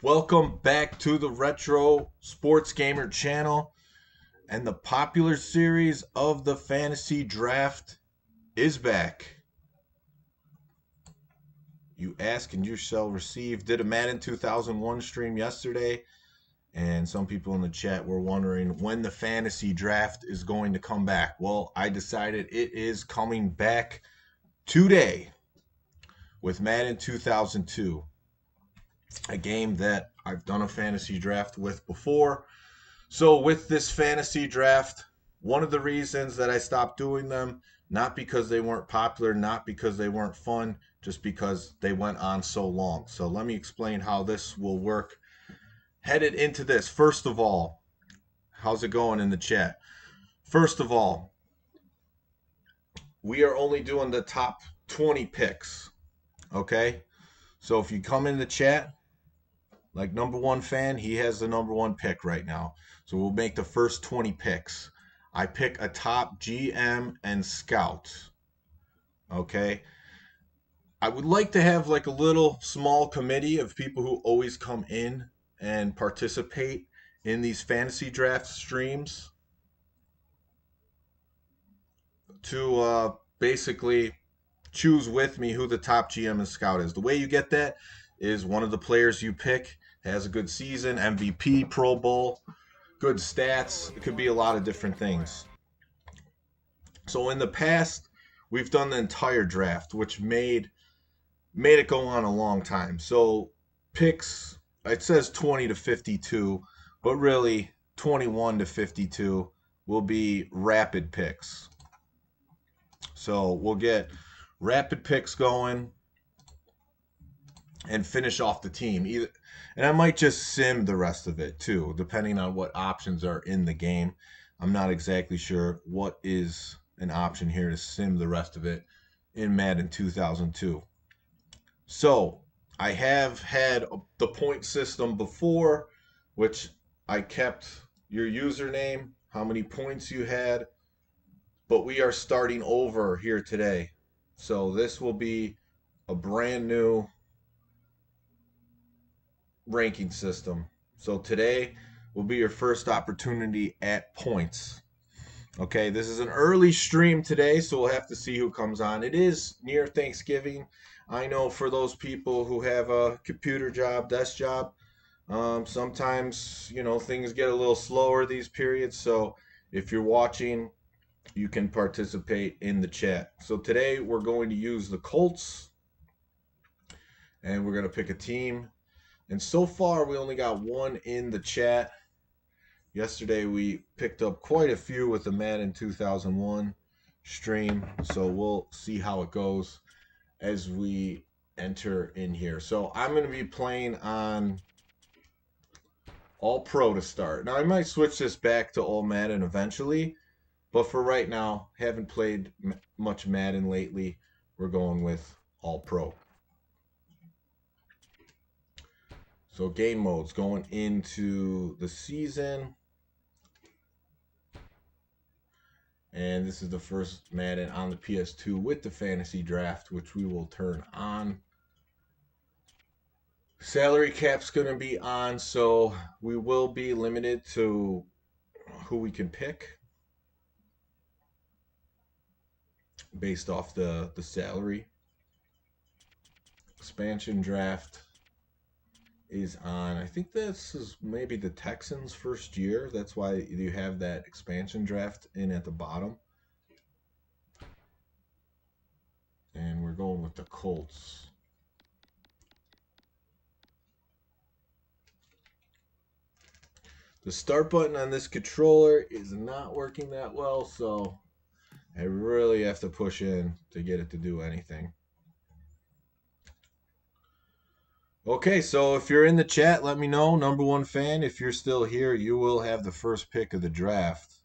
Welcome back to the Retro Sports Gamer channel. And the popular series of the Fantasy Draft is back. You ask and you shall receive. Did a Madden 2001 stream yesterday, and some people in the chat were wondering when the Fantasy Draft is going to come back. Well, I decided it is coming back today with Madden 2002, a game that I've done a fantasy draft with before. So with this fantasy draft, one of the reasons that I stopped doing them, not because they weren't popular, not because they weren't fun, just because they went on so long. So let me explain how this will work. Headed into this, first of all, how's it going in the chat? First of all, we are only doing the top 20 picks, okay? So if you come in the chat, like number one fan, he has the number one pick right now. So we'll make the first 20 picks. I pick a top GM and scout. Okay. I would like to have like a little small committee of people who always come in and participate in these fantasy draft streams to basically choose with me who the top GM and scout is. The way you get that is one of the players you pick has a good season, MVP, Pro Bowl, good stats. It could be a lot of different things. So in the past, we've done the entire draft, which made it go on a long time. So picks, it says 20 to 52, but really 21 to 52 will be rapid picks. So we'll get rapid picks going and finish off the team. And I might just sim the rest of it too, depending on what options are in the game. I'm not exactly sure what is an option here to sim the rest of it in Madden 2002. So I have had the point system before, which I kept your username, how many points you had, but we are starting over here today. So this will be a brand new ranking system. So today will be your first opportunity at points. Okay, this is an early stream today, so we'll have to see who comes on. It is near Thanksgiving. I know for those people who have a computer job, desk job, sometimes, things get a little slower these periods. So if you're watching, you can participate in the chat. So today we're going to use the Colts, and we're going to pick a team. And so far, we only got one in the chat. Yesterday, we picked up quite a few with the Madden 2001 stream. So we'll see how it goes as we enter in here. So I'm going to be playing on All Pro to start. Now, I might switch this back to All Madden eventually. But for right now, haven't played much Madden lately. We're going with All Pro. So game modes going into the season. And this is the first Madden on the PS2 with the fantasy draft, which we will turn on. Salary cap's going to be on, so we will be limited to who we can pick based off the salary. Expansion draft is on. I think this is maybe the Texans' first year. That's why you have that expansion draft in at the bottom. And we're going with the Colts. The start button on this controller is not working that well, so I really have to push in to get it to do anything. Okay, so if you're in the chat, let me know. Number one fan, if you're still here, you will have the first pick of the draft.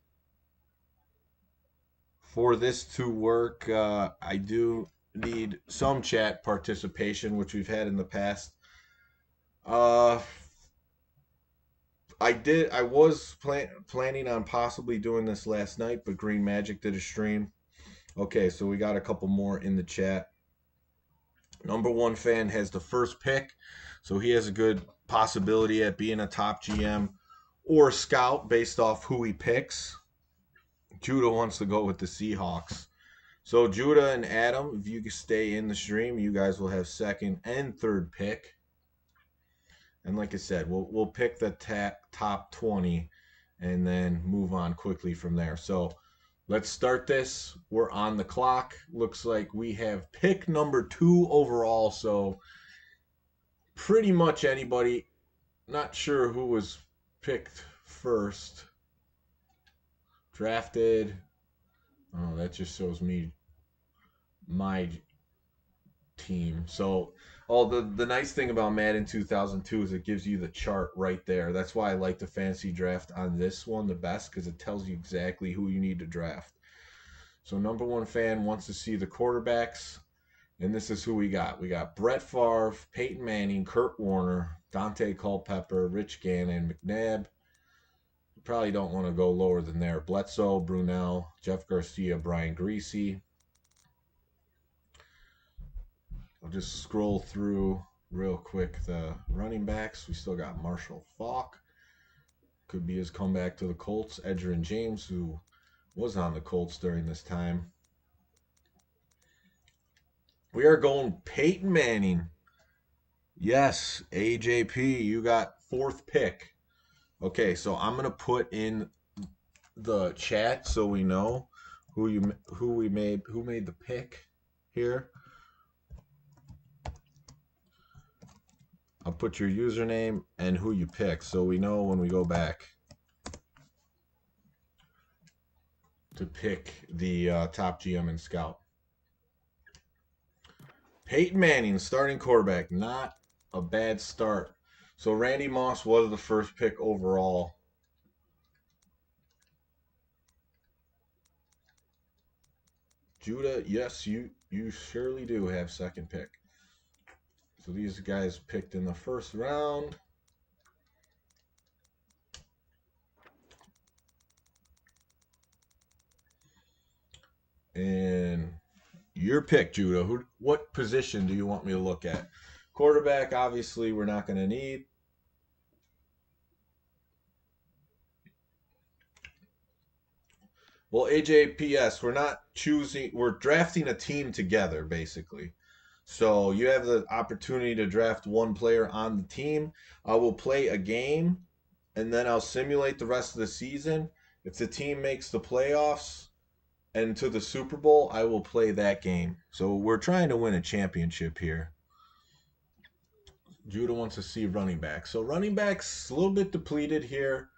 For this to work, I do need some chat participation, which we've had in the past. I was planning on possibly doing this last night, but Green Magic did a stream. Okay, so we got a couple more in the chat. Number one fan has the first pick, so he has a good possibility at being a top GM or scout based off who he picks. Judah wants to go with the Seahawks. So Judah and Adam, if you can stay in the stream, you guys will have second and third pick. And like I said, we'll pick the top 20 and then move on quickly from there. So let's start this. We're on the clock. Looks like we have pick number 2 overall. So pretty much anybody. Not sure who was picked first. Drafted. Oh, that just shows me my team. So, the nice thing about Madden 2002 is it gives you the chart right there. That's why I like the fantasy draft on this one the best, because it tells you exactly who you need to draft. So number one fan wants to see the quarterbacks, and this is who we got. We got Brett Favre, Peyton Manning, Kurt Warner, Dante Culpepper, Rich Gannon, McNabb. You probably don't want to go lower than there. Bledsoe, Brunell, Jeff Garcia, Brian Greasy. I'll just scroll through real quick the running backs. We still got Marshall Faulk. Could be his comeback to the Colts. Edgerrin James, who was on the Colts during this time. We are going Peyton Manning. Yes, AJP, you got fourth pick. Okay, so I'm gonna put in the chat so we know who made the pick here. I'll put your username and who you pick so we know when we go back to pick the top GM and scout. Peyton Manning, starting quarterback. Not a bad start. So Randy Moss was the first pick overall. Judah, yes, you surely do have second pick. So these guys picked in the first round. And your pick, Judah. What position do you want me to look at? Quarterback, obviously, we're not going to need. Well, AJPS, we're not choosing. We're drafting a team together, basically. So you have the opportunity to draft one player on the team. I will play a game, and then I'll simulate the rest of the season. If the team makes the playoffs and to the Super Bowl, I will play that game. So we're trying to win a championship here. Judah wants to see running back. So running backs a little bit depleted here.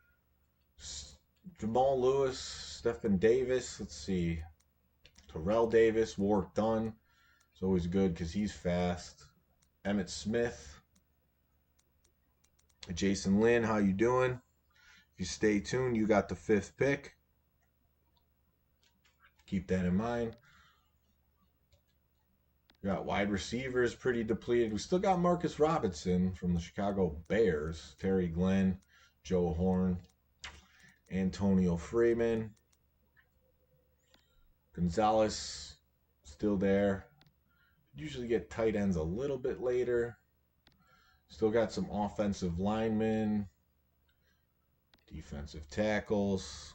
Jamal Lewis, Stephen Davis. Let's see. Terrell Davis, Warwick Dunn. It's always good because he's fast. Emmitt Smith. Jason Lynn, how you doing? If you stay tuned, you got the fifth pick. Keep that in mind. We got wide receivers pretty depleted. We still got Marcus Robinson from the Chicago Bears. Terry Glenn, Joe Horn, Antonio Freeman. Gonzalez still there. Usually get tight ends a little bit later. Still got some offensive linemen, defensive tackles.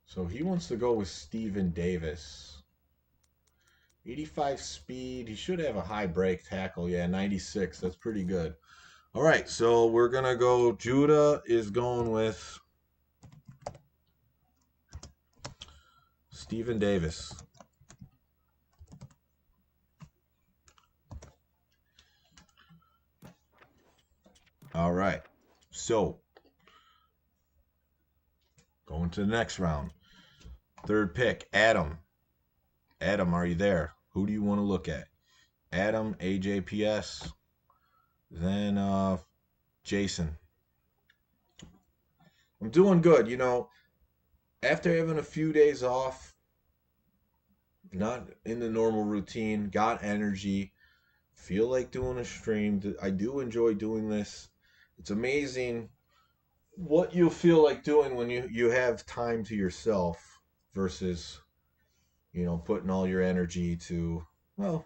So he wants to go with Stephen Davis. 85 speed. He should have a high break tackle. Yeah, 96. That's pretty good. All right, so we're going to go. Judah is going with Stephen Davis. All right. So, going to the next round. Third pick, Adam. Adam, are you there? Who do you want to look at? Adam, AJPS. Then Jason. I'm doing good. You know, after having a few days off, not in the normal routine, got energy, feel like doing a stream. I do enjoy doing this. It's amazing what you'll feel like doing when you have time to yourself versus putting all your energy to, well,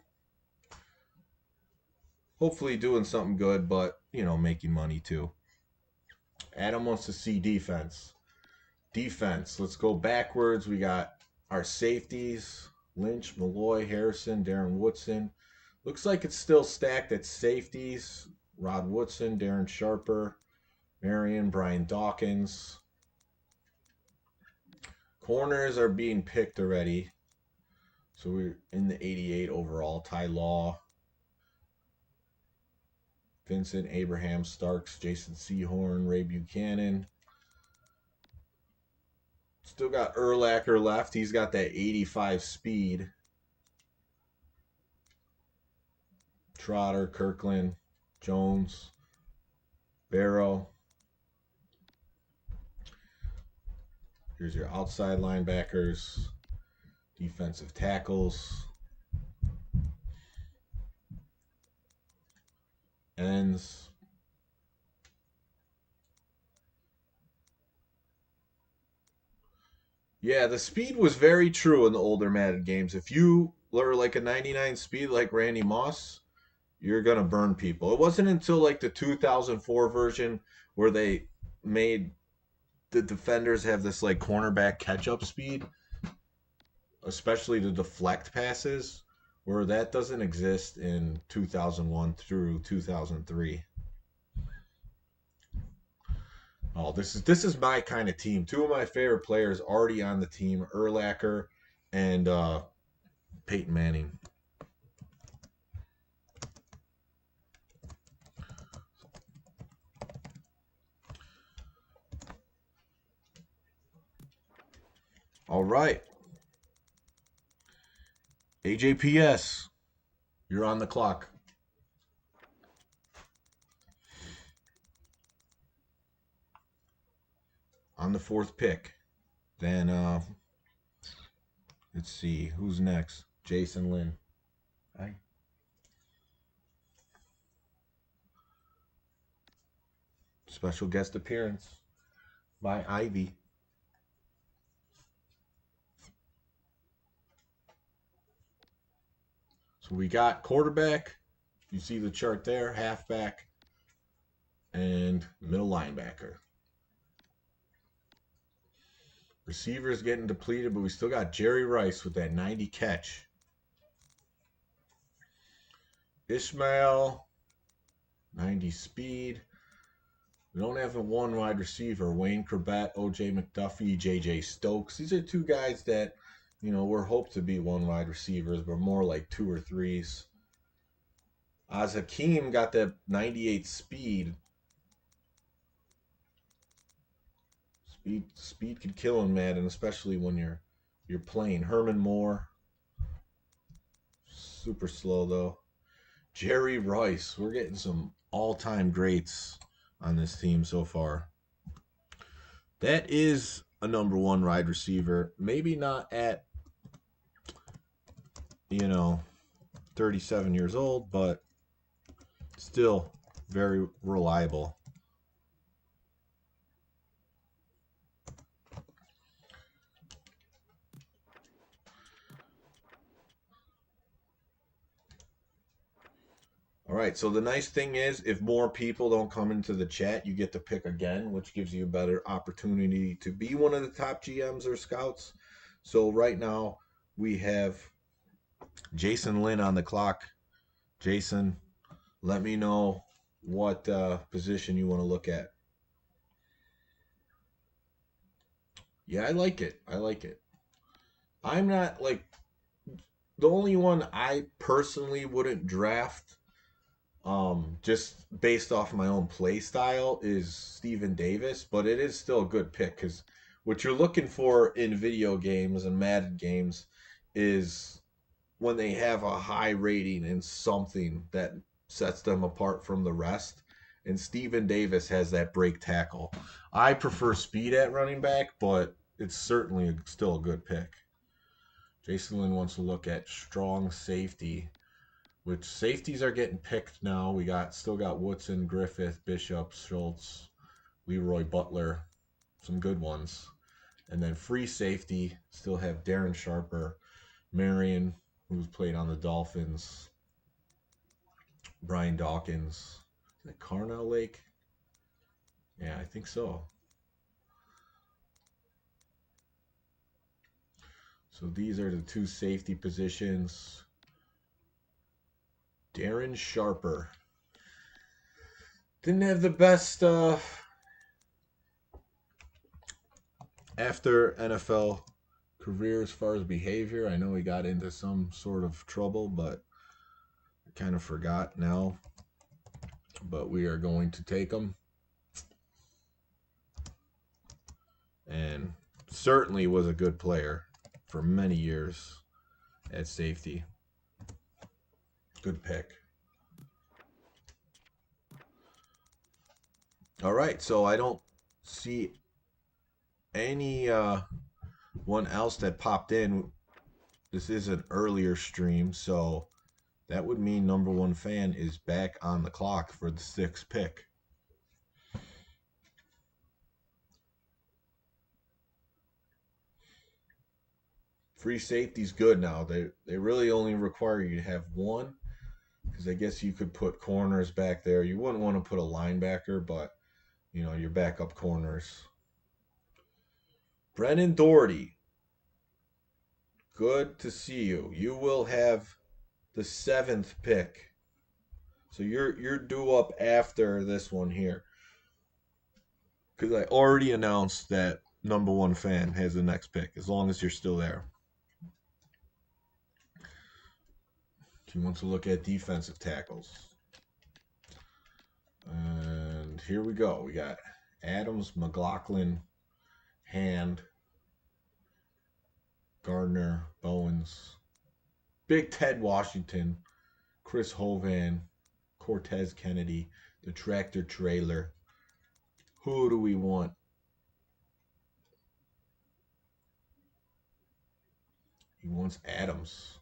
hopefully doing something good, but, making money too. Adam wants to see defense. Defense. Let's go backwards. We got our safeties: Lynch, Malloy, Harrison, Darren Woodson. Looks like it's still stacked at safeties: Rod Woodson, Darren Sharper, Marion, Brian Dawkins. Corners are being picked already. So we're in the 88 overall. Ty Law, Vincent, Abraham, Starks, Jason Sehorn, Ray Buchanan. Still got Urlacher left. He's got that 85 speed. Trotter, Kirkland, Jones, Barrow. Here's your outside linebackers, defensive tackles, ends. Yeah, the speed was very true in the older Madden games. If you were like a 99 speed like Randy Moss, you're going to burn people. It wasn't until like the 2004 version where they made the defenders have this like cornerback catch-up speed, especially to deflect passes, where that doesn't exist in 2001 through 2003. Oh, this is my kind of team. Two of my favorite players already on the team: Urlacher and Peyton Manning. All right, AJPS, you're on the clock. On the fourth pick. Then let's see who's next. Jason Lynn. Hi. Special guest appearance by Ivy. So we got quarterback. You see the chart there, halfback, and middle linebacker. Receivers getting depleted, but we still got Jerry Rice with that 90 catch. Ishmael, 90 speed. We don't have a one wide receiver. Wayne Corbett, O.J. McDuffie, J.J. Stokes. These are two guys that, were hoped to be one wide receivers, but more like two or threes. Az Hakim got that 98 speed. Speed could kill in Madden, especially when you're playing. Herman Moore, super slow though. Jerry Rice, we're getting some all-time greats on this team so far. That is a number one wide receiver. Maybe not at 37 years old, but still very reliable. All right, so the nice thing is if more people don't come into the chat, you get to pick again, which gives you a better opportunity to be one of the top GMs or scouts. So right now we have Jason Lynn on the clock. Jason, let me know what position you want to look at. Yeah, I like it. I'm not like the only one I personally wouldn't draft just based off my own play style is Steven Davis, but it is still a good pick because what you're looking for in video games and Madden games is when they have a high rating in something that sets them apart from the rest. And Steven Davis has that break tackle. I prefer speed at running back, but it's certainly still a good pick. Jason Lynn wants to look at strong safety, which safeties are getting picked now. We still got Woodson, Griffith, Bishop, Schultz, Leroy Butler, some good ones. And then free safety, still have Darren Sharper, Marion, who's played on the Dolphins. Brian Dawkins. Is it Carnell Lake? Yeah, I think so. So these are the two safety positions. Darren Sharper. Didn't have the best after NFL career as far as behavior. I know he got into some sort of trouble, but I kind of forgot now. But we are going to take him. And certainly was a good player for many years at safety. Good pick. All right, so I don't see any one else that popped in. This is an earlier stream, so that would mean number one fan is back on the clock for the sixth pick. Free safety's good now. They really only require you to have one, because I guess you could put corners back there. You wouldn't want to put a linebacker, but you know, your backup corners. Brennan Doherty. Good to see you. You will have the seventh pick. So you're due up after this one here. Because I already announced that number one fan has the next pick, as long as you're still there. He wants to look at defensive tackles. And here we go. We got Adams, McLaughlin, Hand, Gardner, Bowens, Big Ted Washington, Chris Hovan, Cortez Kennedy, the tractor trailer. Who do we want? He wants Adams.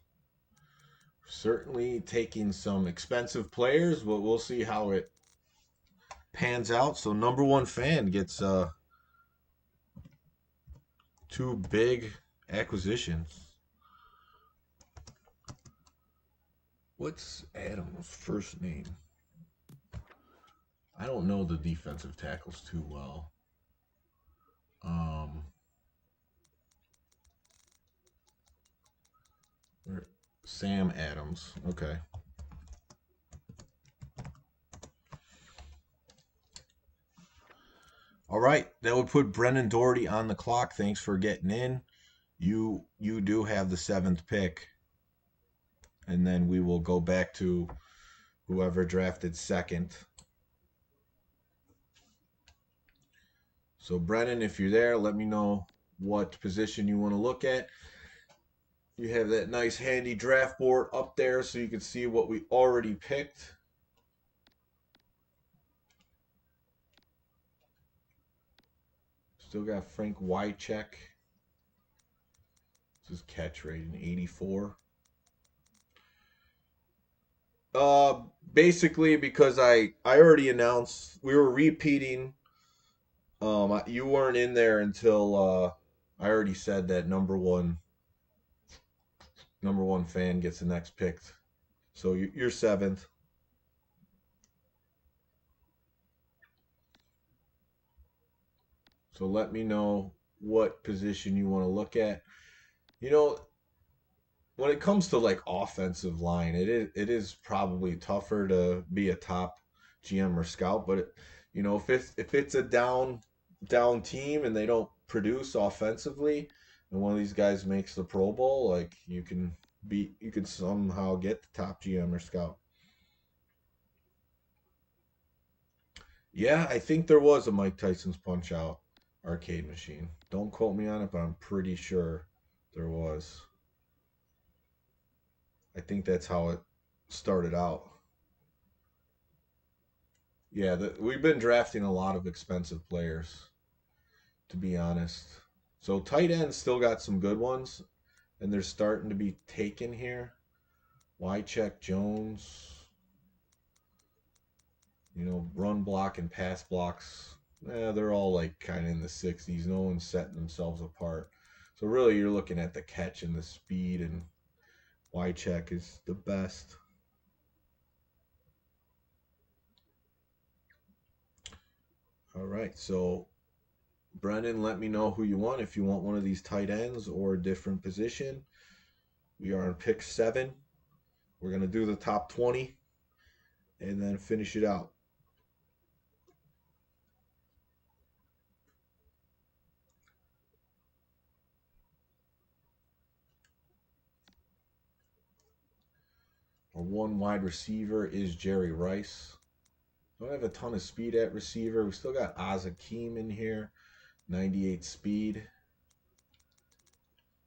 Certainly taking some expensive players, but we'll see how it pans out. So number one fan gets two big acquisitions. What's Adams' first name? I don't know the defensive tackles too well. Sam Adams. Okay. All right, that would put Brennan Doherty on the clock. Thanks for getting in. You do have the seventh pick, and then we will go back to whoever drafted second. So Brennan, if you're there, let me know what position you want to look at. You have that nice handy draft board up there so you can see what we already picked. Still got Frank Wycheck. This is catch rating 84. Basically because I already announced we were repeating. You weren't in there until I already said that number one fan gets the next pick. So you're seventh. So let me know what position you want to look at. You know, when it comes to like offensive line, it is probably tougher to be a top GM or scout. But you know, if it's a down team and they don't produce offensively, and one of these guys makes the Pro Bowl, like you can somehow get the top GM or scout. Yeah, I think there was a Mike Tyson's Punch Out arcade machine. Don't quote me on it, but I'm pretty sure there was. I think that's how it started out. Yeah, we've been drafting a lot of expensive players, to be honest. So tight ends still got some good ones, and they're starting to be taken here. Wycheck, Jones, you know, run block and pass blocks. They're all like kind of in the 60s. No one's setting themselves apart. So really, you're looking at the catch and the speed and Check is the best. All right, so Brennan, let me know who you want. If you want one of these tight ends or a different position, we are on pick 7. We're going to do the top 20 and then finish it out. Our one wide receiver is Jerry Rice. Don't have a ton of speed at receiver. We still got Azakeem in here. 98 speed.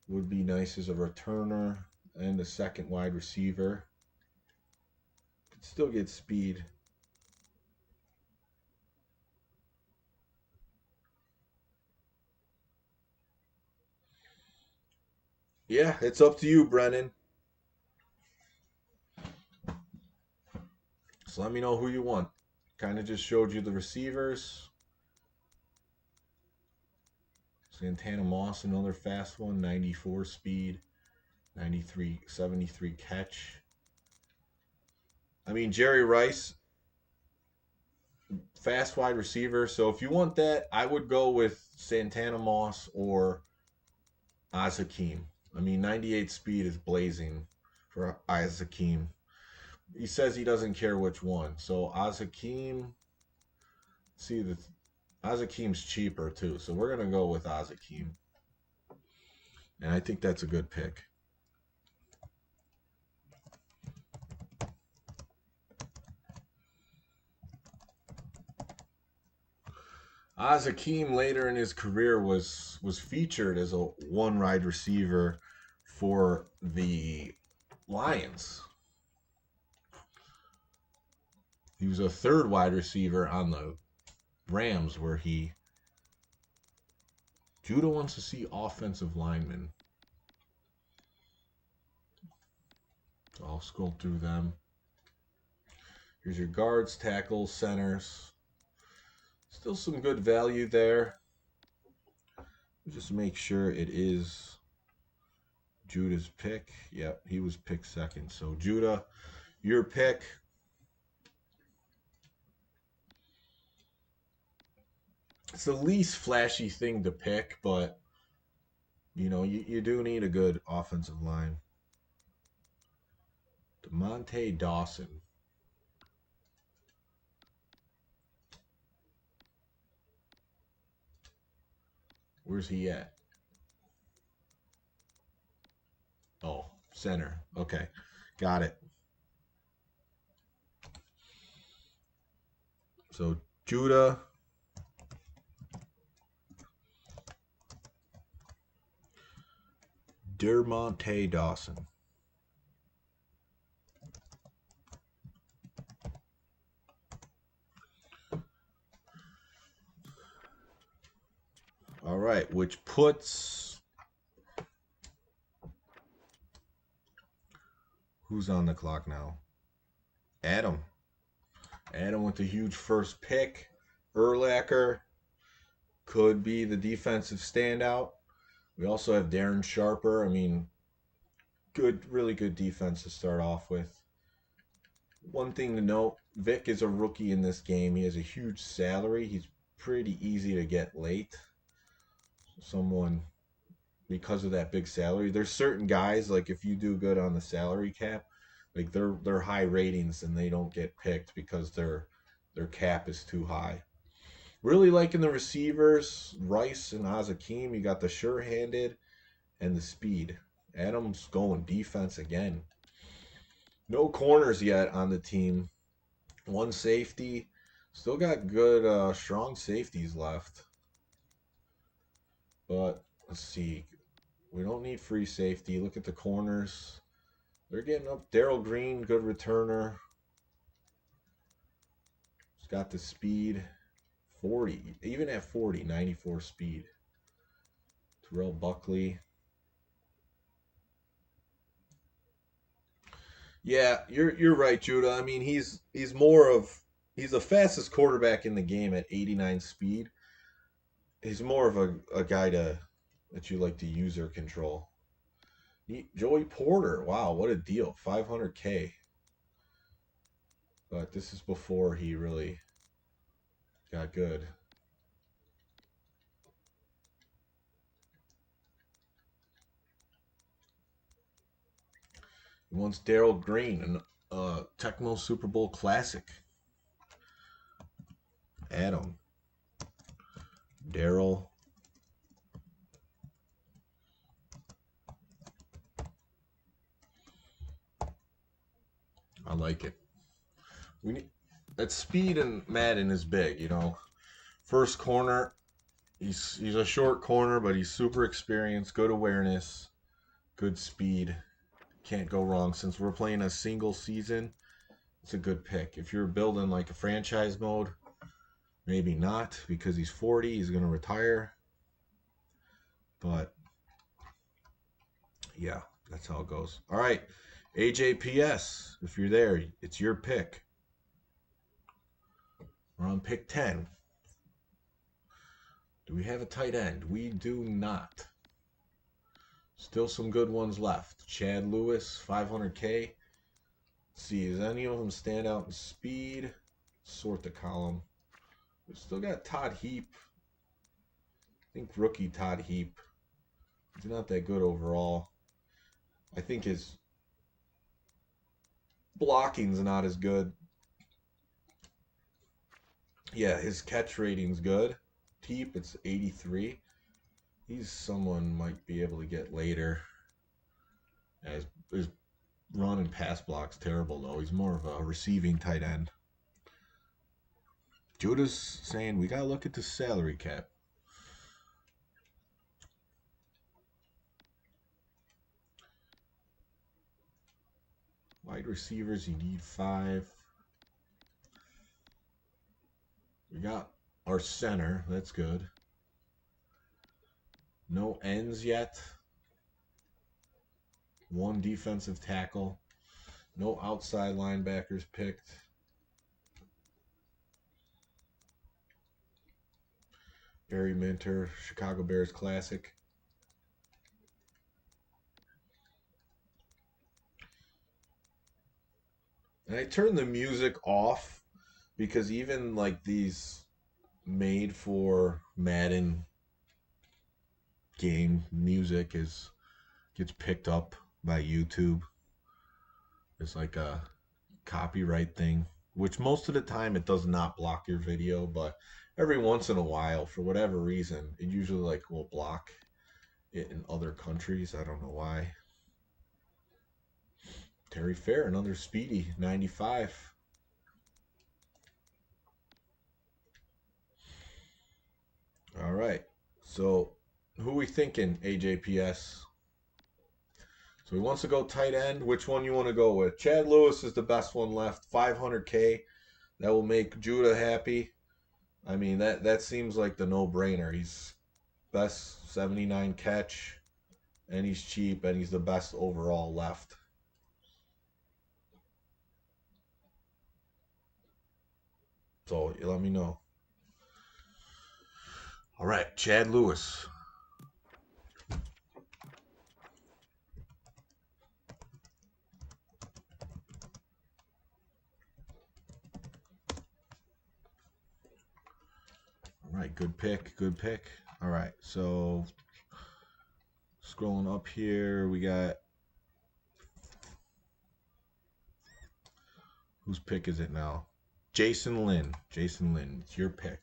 Would be nice as a returner and a second wide receiver. Could still get speed. Yeah, it's up to you, Brennan. So let me know who you want. Kind of just showed you the receivers. Santana Moss, another fast one, 94 speed, 93, 73 catch. I mean, Jerry Rice, fast wide receiver. So if you want that, I would go with Santana Moss or Azakeem. I mean, 98 speed is blazing for Azakeem. He says he doesn't care which one. So Azakeem, see the Azakeem's cheaper too. So we're gonna go with Azakeem, and I think that's a good pick. Azakeem later in his career was featured as a one wide receiver for the Lions. He was a third wide receiver on the Rams, where Judah wants to see offensive linemen. So I'll scroll through them. Here's your guards, tackles, centers. Still some good value there. Just make sure it is Judah's pick. Yep, he was picked second. So Judah, your pick. It's the least flashy thing to pick, but you do need a good offensive line. DeMonte Dawson. Where's he at? Oh, center. Okay, got it. So Judah. DeMonte Dawson. All right, which puts who's on the clock now? Adam. Adam with the huge first pick. Urlacher could be the defensive standout. We also have Darren Sharper. I mean, really good defense to start off with. One thing to note, Vic is a rookie in this game. He has a huge salary. He's pretty easy to get late. Someone, because of that big salary, there's certain guys, like if you do good on the salary cap, like they're high ratings and they don't get picked because their cap is too high. Really liking the receivers, Rice and Azakeem. You got the sure-handed and the speed. Adams going defense again. No corners yet on the team. One safety. Still got good, strong safeties left. But let's see. We don't need free safety. Look at the corners. They're getting up. Darrell Green, good returner. He's got the speed. 40. Even at 40, 94 speed. Terrell Buckley. Yeah, you're right, Judah. I mean, he's the fastest quarterback in the game at 89 speed. He's more of a guy that you like to user control. Joey Porter. Wow, what a deal. 500K. But this is before he really got good. He wants Daryl Green and Tecmo Super Bowl Classic. Adam. Daryl. I like it. We need that speed in Madden is big, you know. First corner, he's a short corner, but he's super experienced, good awareness, good speed. Can't go wrong. Since we're playing a single season, it's a good pick. If you're building like a franchise mode, maybe not because he's 40, he's going to retire. But yeah, that's how it goes. All right, AJPS, if you're there, it's your pick. We're on pick 10. Do we have a tight end? We do not. Still some good ones left. Chad Lewis, 500K. Let's see, does any of them stand out in speed? Sort the column. We've still got Todd Heap. I think rookie Todd Heap. He's not that good overall. I think his blocking's not as good. Yeah, his catch rating's good. Heap, it's 83. He's someone might be able to get later. His run and pass block's terrible, though. He's more of a receiving tight end. Judah's saying we got to look at the salary cap. Wide receivers, you need 5. We got our center. That's good. No ends yet. 1 defensive tackle. No outside linebackers picked. Barry Minter, Chicago Bears Classic. And I turned the music off because even like these made for Madden game music gets picked up by YouTube. It's like a copyright thing, which most of the time it does not block your video, but every once in a while, for whatever reason, it usually like will block it in other countries. I don't know why. Terry Fair, another speedy, 95. All right. So who we thinking, AJPS? So he wants to go tight end. Which one you want to go with? Chad Lewis is the best one left. 500K. That will make Judah happy. I mean, that seems like the no-brainer. He's best 79 catch, and he's cheap, and he's the best overall left. So you let me know. All right, Chad Lewis. All right, good pick, good pick. All right, so scrolling up here, we got, whose pick is it now? Jason Lynn. Jason Lynn, it's your pick.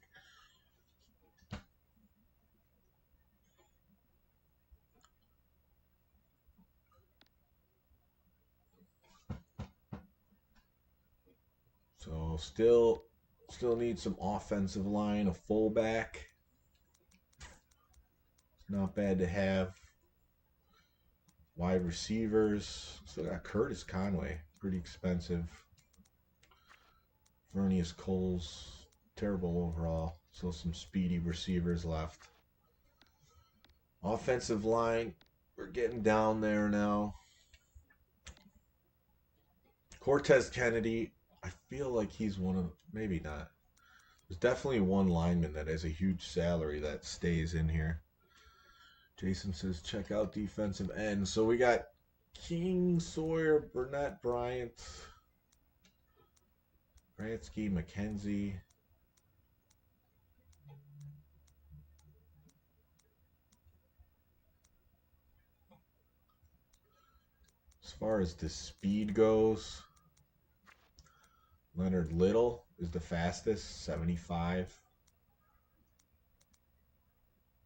So still need some offensive line, a fullback. It's not bad to have. Wide receivers. Still got Curtis Conway, pretty expensive. Vernius Coles, terrible overall. So some speedy receivers left. Offensive line, we're getting down there now. Cortez Kennedy, I feel like he's one of, maybe not. There's definitely one lineman that has a huge salary that stays in here. Jason says, check out defensive end. So we got King, Sawyer, Burnett, Bryant, Bransky, McKenzie. As far as the speed goes, Leonard Little is the fastest, 75.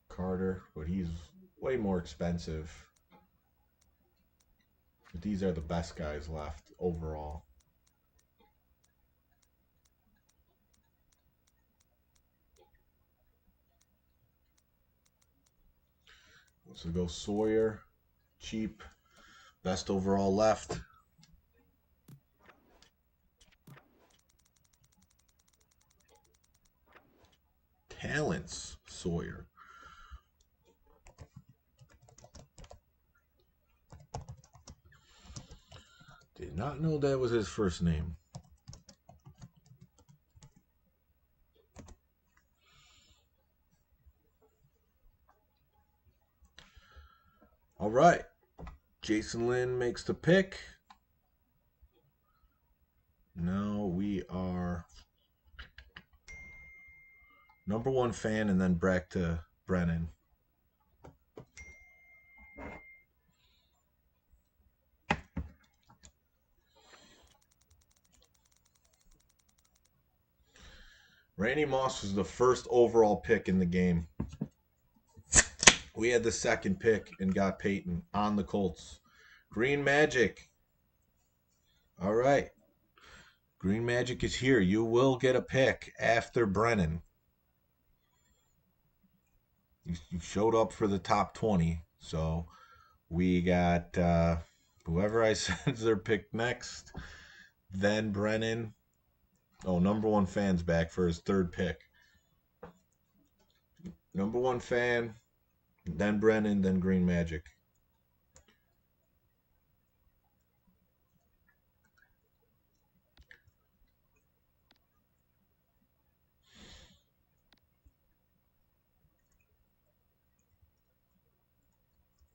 Carter, but he's way more expensive. But these are the best guys left overall. So go Sawyer, cheap, best overall left. Talents, Sawyer. Did not know that was his first name. All right. Jason Lynn makes the pick. Now we are number one fan and then back to Brennan. Randy Moss was the first overall pick in the game. We had the second pick and got Peyton on the Colts. Green Magic. All right. Green Magic is here. You will get a pick after Brennan. You showed up for the top 20. So we got whoever I said their pick next. Then Brennan. Oh, number one fan's back for his third pick. Number one fan, then Brennan, then Green Magic.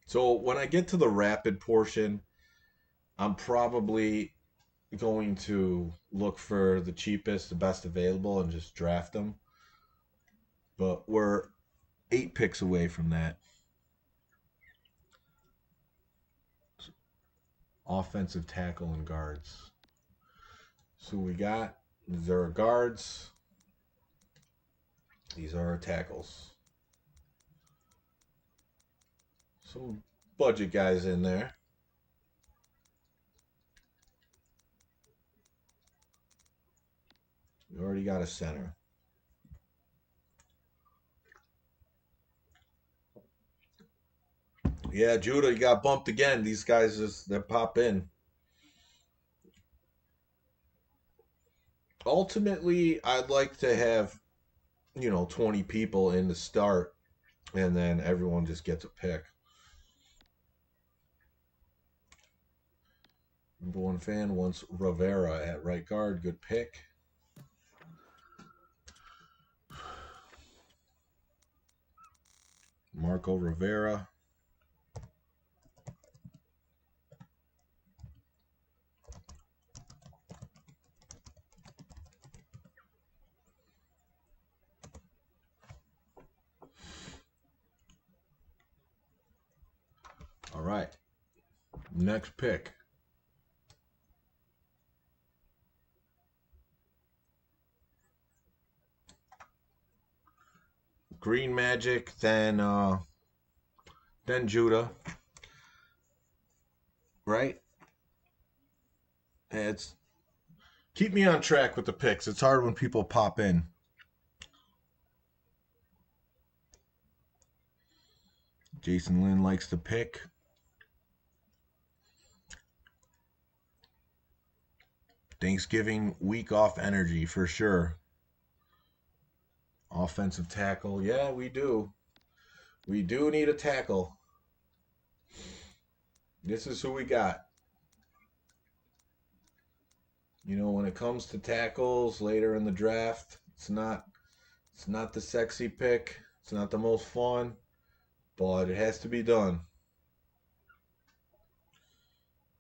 So when I get to the rapid portion, I'm probably going to look for the cheapest, the best available, and just draft them. But we're 8 picks away from that. Offensive tackle and guards. So we got, these are our guards. These are our tackles. Some budget guys in there. We already got a center. Yeah, Judah, you got bumped again. These guys just they pop in. Ultimately, I'd like to have 20 people in the start, and then everyone just gets a pick. Number one fan wants Rivera at right guard. Good pick. Marco Rivera. All right. Next pick. Green Magic, then Judah. Right? It's keep me on track with the picks. It's hard when people pop in. Jason Lynn likes to pick. Thanksgiving week off energy for sure. Offensive tackle. Yeah, we do. We do need a tackle. This is who we got. When it comes to tackles later in the draft, it's not the sexy pick. It's not the most fun, but it has to be done.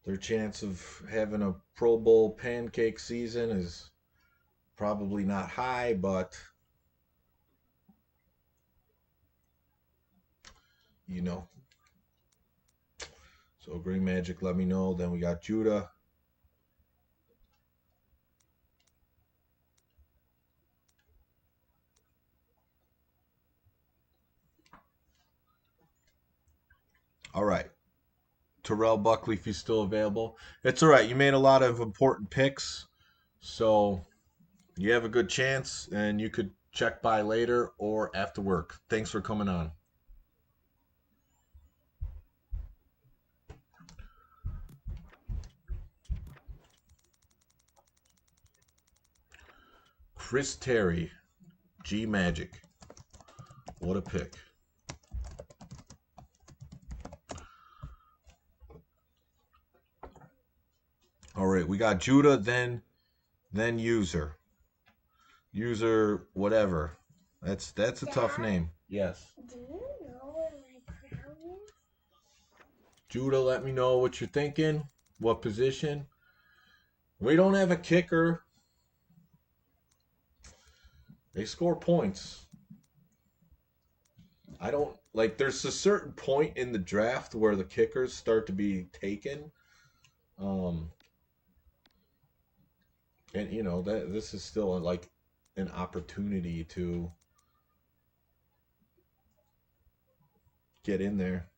Their chance of having a Pro Bowl pancake season is probably not high, but you know. So Green Magic, let me know. Then we got Judah. All right. Terrell Buckley, if he's still available. It's all right. You made a lot of important picks. So you have a good chance, and you could check by later or after work. Thanks for coming on. Chris Terry, G Magic. What a pick. All right, we got Judah, then user. User whatever. That's a tough name. Yes. Do you know where my crown is? Judah, let me know what you're thinking. What position? We don't have a kicker. They score points. I don't like there's a certain point in the draft where the kickers start to be taken. Um and you know that this is still like an opportunity to get in there.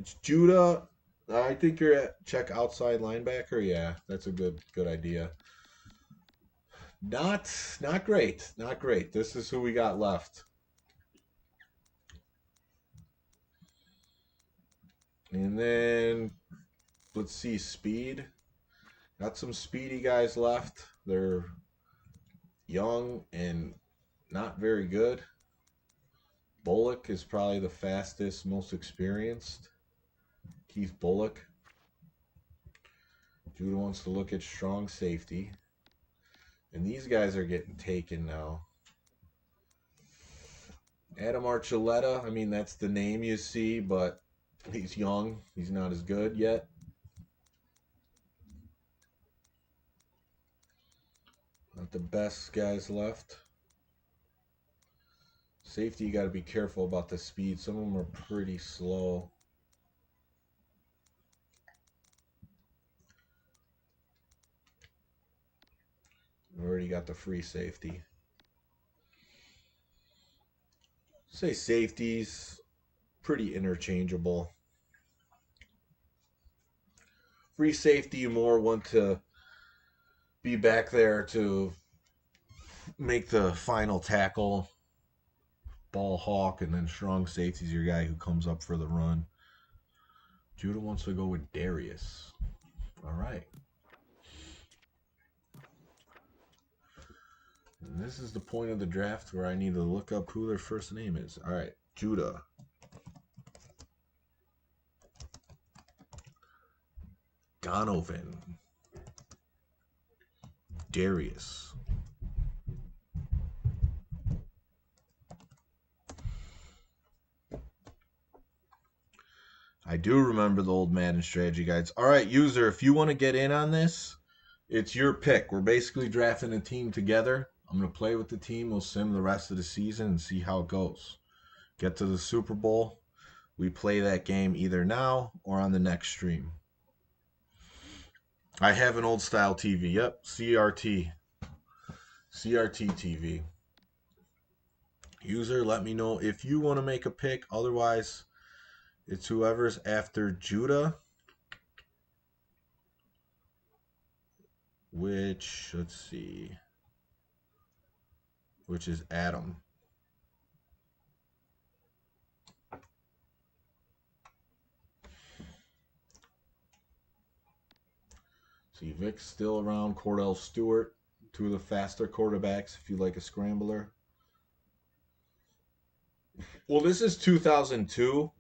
It's Judah. I think you're at check outside linebacker. Yeah, that's a good idea. Not great. Not great. This is who we got left. And then let's see speed. Got some speedy guys left. They're young and not very good. Bullock is probably the fastest, most experienced. Keith Bullock. Judah wants to look at strong safety. And these guys are getting taken now. Adam Archuleta, I mean, that's the name you see, but he's young. He's not as good yet. Not the best guys left. Safety, you got to be careful about the speed. Some of them are pretty slow. We already got the free safety. Say safeties, pretty interchangeable. Free safety, you more want to be back there to make the final tackle, ball hawk, and then strong safety's your guy who comes up for the run. Judah wants to go with Darius. All right. And this is the point of the draft where I need to look up who their first name is. All right, Judah. Donovan. Darius. I do remember the old Madden strategy guides. All right, user, if you want to get in on this, it's your pick. We're basically drafting a team together. I'm going to play with the team. We'll sim the rest of the season and see how it goes. Get to the Super Bowl. We play that game either now or on the next stream. I have an old style TV. Yep, CRT. CRT TV. User, let me know if you want to make a pick. Otherwise, it's whoever's after Judah. Which, let's see. Which is Adam. See, Vic's still around. Cordell Stewart, two of the faster quarterbacks if you like a scrambler. Well, this is 2002.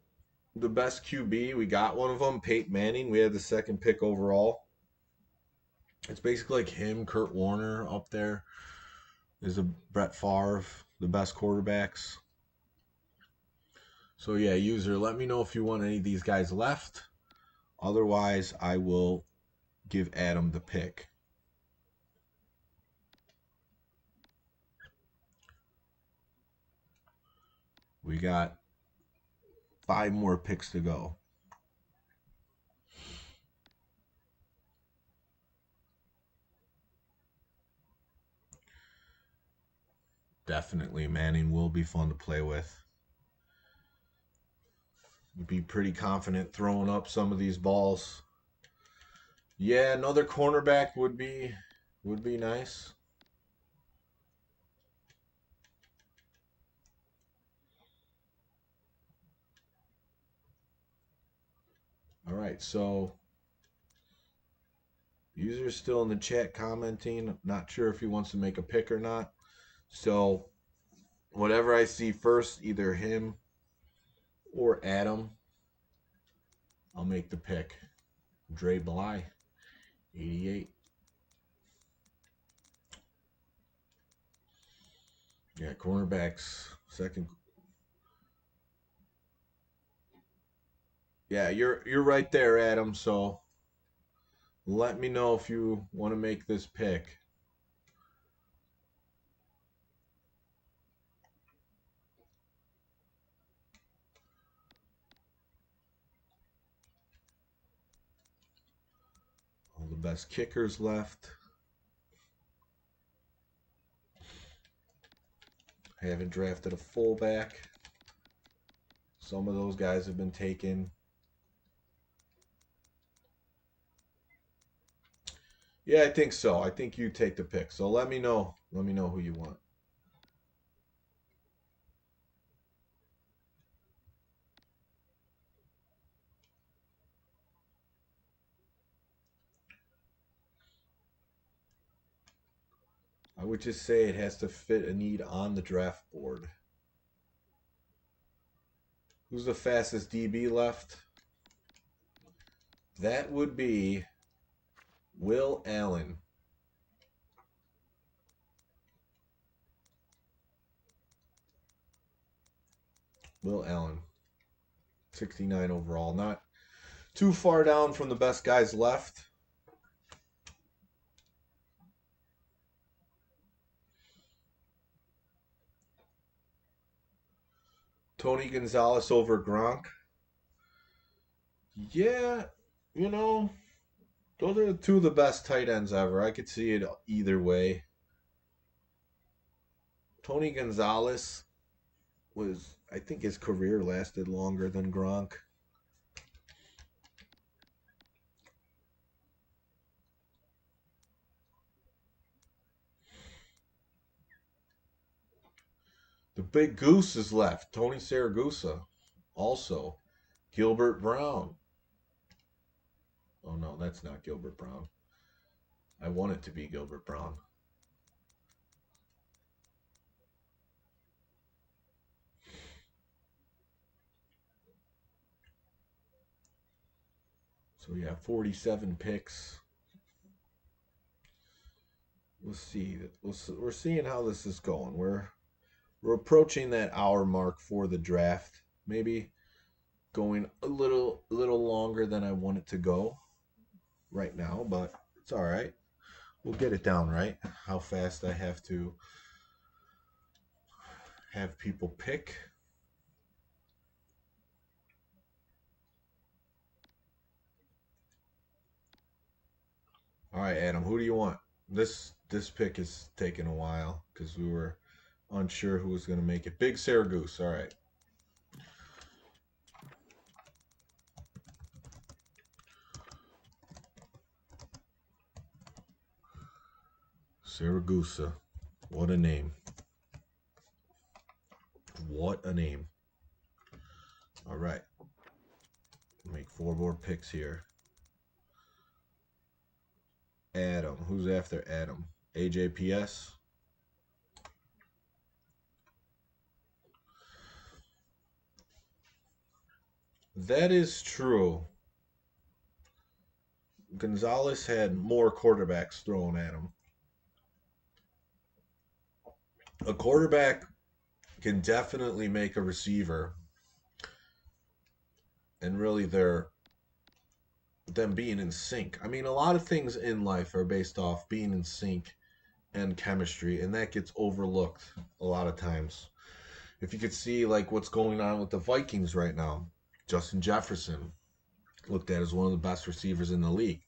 The best QB. We got one of them, Peyton Manning. We had the second pick overall. It's basically like him, Kurt Warner up there. Is a Brett Favre, the best quarterbacks. So yeah, user, let me know if you want any of these guys left. Otherwise, I will give Adam the pick. We got 5 more picks to go. Definitely, Manning will be fun to play with. You'd be pretty confident throwing up some of these balls. Yeah, another cornerback would be nice. All right, so user's still in the chat commenting. Not sure if he wants to make a pick or not. So whatever I see first, either him or Adam, I'll make the pick. Dre Bly, 88. Yeah, cornerbacks, second. Yeah, you're right there, Adam. So let me know if you want to make this pick. All the best kickers left. Haven't drafted a fullback. Some of those guys have been taken. Yeah, I think so. I think you take the pick. So let me know. Let me know who you want. I would just say it has to fit a need on the draft board. Who's the fastest DB left? That would be Will Allen. Will Allen. 69 overall. Not too far down from the best guys left. Tony Gonzalez over Gronk. Yeah, you know, those are two of the best tight ends ever. I could see it either way. Tony Gonzalez was, I think his career lasted longer than Gronk. The big goose is left. Tony Saragusa. Also, Gilbert Brown. Oh no, that's not Gilbert Brown. I want it to be Gilbert Brown. So yeah, 47 picks. We'll see. We're seeing how this is going. We're approaching that hour mark for the draft. Maybe going a little longer than I want it to go right now, but it's all right. We'll get it down right. How fast I have to have people pick. All right, Adam, who do you want? This pick is taking a while because we were unsure who was going to make it. Big Saragoose. All right. Saragusa. What a name. What a name. All right. Make 4 more picks here. Adam. Who's after Adam? AJPS. That is true. Gonzalez had more quarterbacks thrown at him. A quarterback can definitely make a receiver and really them being in sync. I mean, a lot of things in life are based off being in sync and chemistry, and that gets overlooked a lot of times. If you could see like what's going on with the Vikings right now, Justin Jefferson, looked at as one of the best receivers in the league,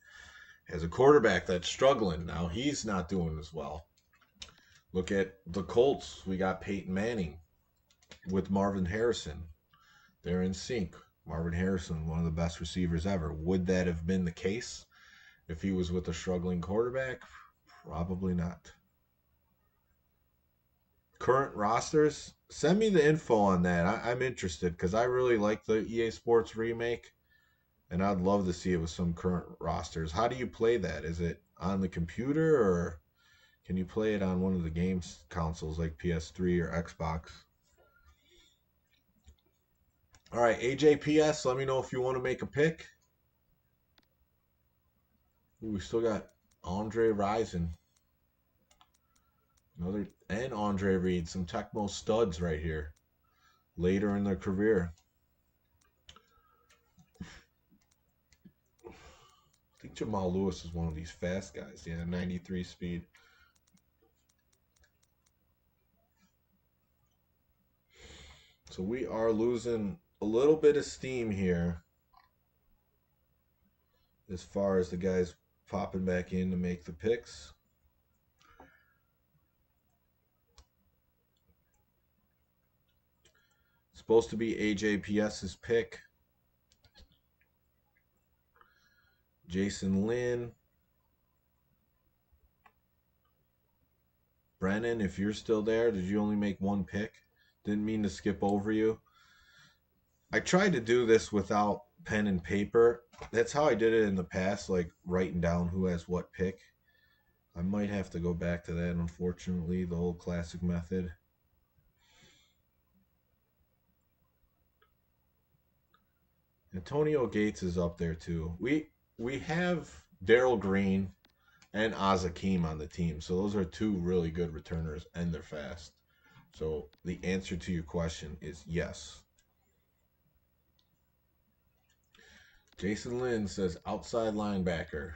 has a quarterback that's struggling. Now he's not doing as well. Look at the Colts. We got Peyton Manning with Marvin Harrison. They're in sync. Marvin Harrison, one of the best receivers ever. Would that have been the case if he was with a struggling quarterback? Probably not. Current rosters, send me the info on that. I'm interested because I really like the EA Sports remake, and I'd love to see it with some current rosters. How do you play that? Is it on the computer, or can you play it on one of the games consoles like PS3 or Xbox? All right, AJPS, let me know if you want to make a pick. Ooh, we still got Andre Rison. And Andre Reed, some Tecmo studs right here. Later in their career. I think Jamal Lewis is one of these fast guys. Yeah, 93 speed. So we are losing a little bit of steam here as far as the guys popping back in to make the picks. Supposed to be AJPS's pick. Jason Lynn. Brennan, if you're still there, did you only make one pick? Didn't mean to skip over you. I tried to do this without pen and paper. That's how I did it in the past, like writing down who has what pick. I might have to go back to that, unfortunately, the old classic method. Antonio Gates is up there too. We have Daryl Green and Azakim on the team, so those are two really good returners, and they're fast. So the answer to your question is yes. Jason Lynn says outside linebacker.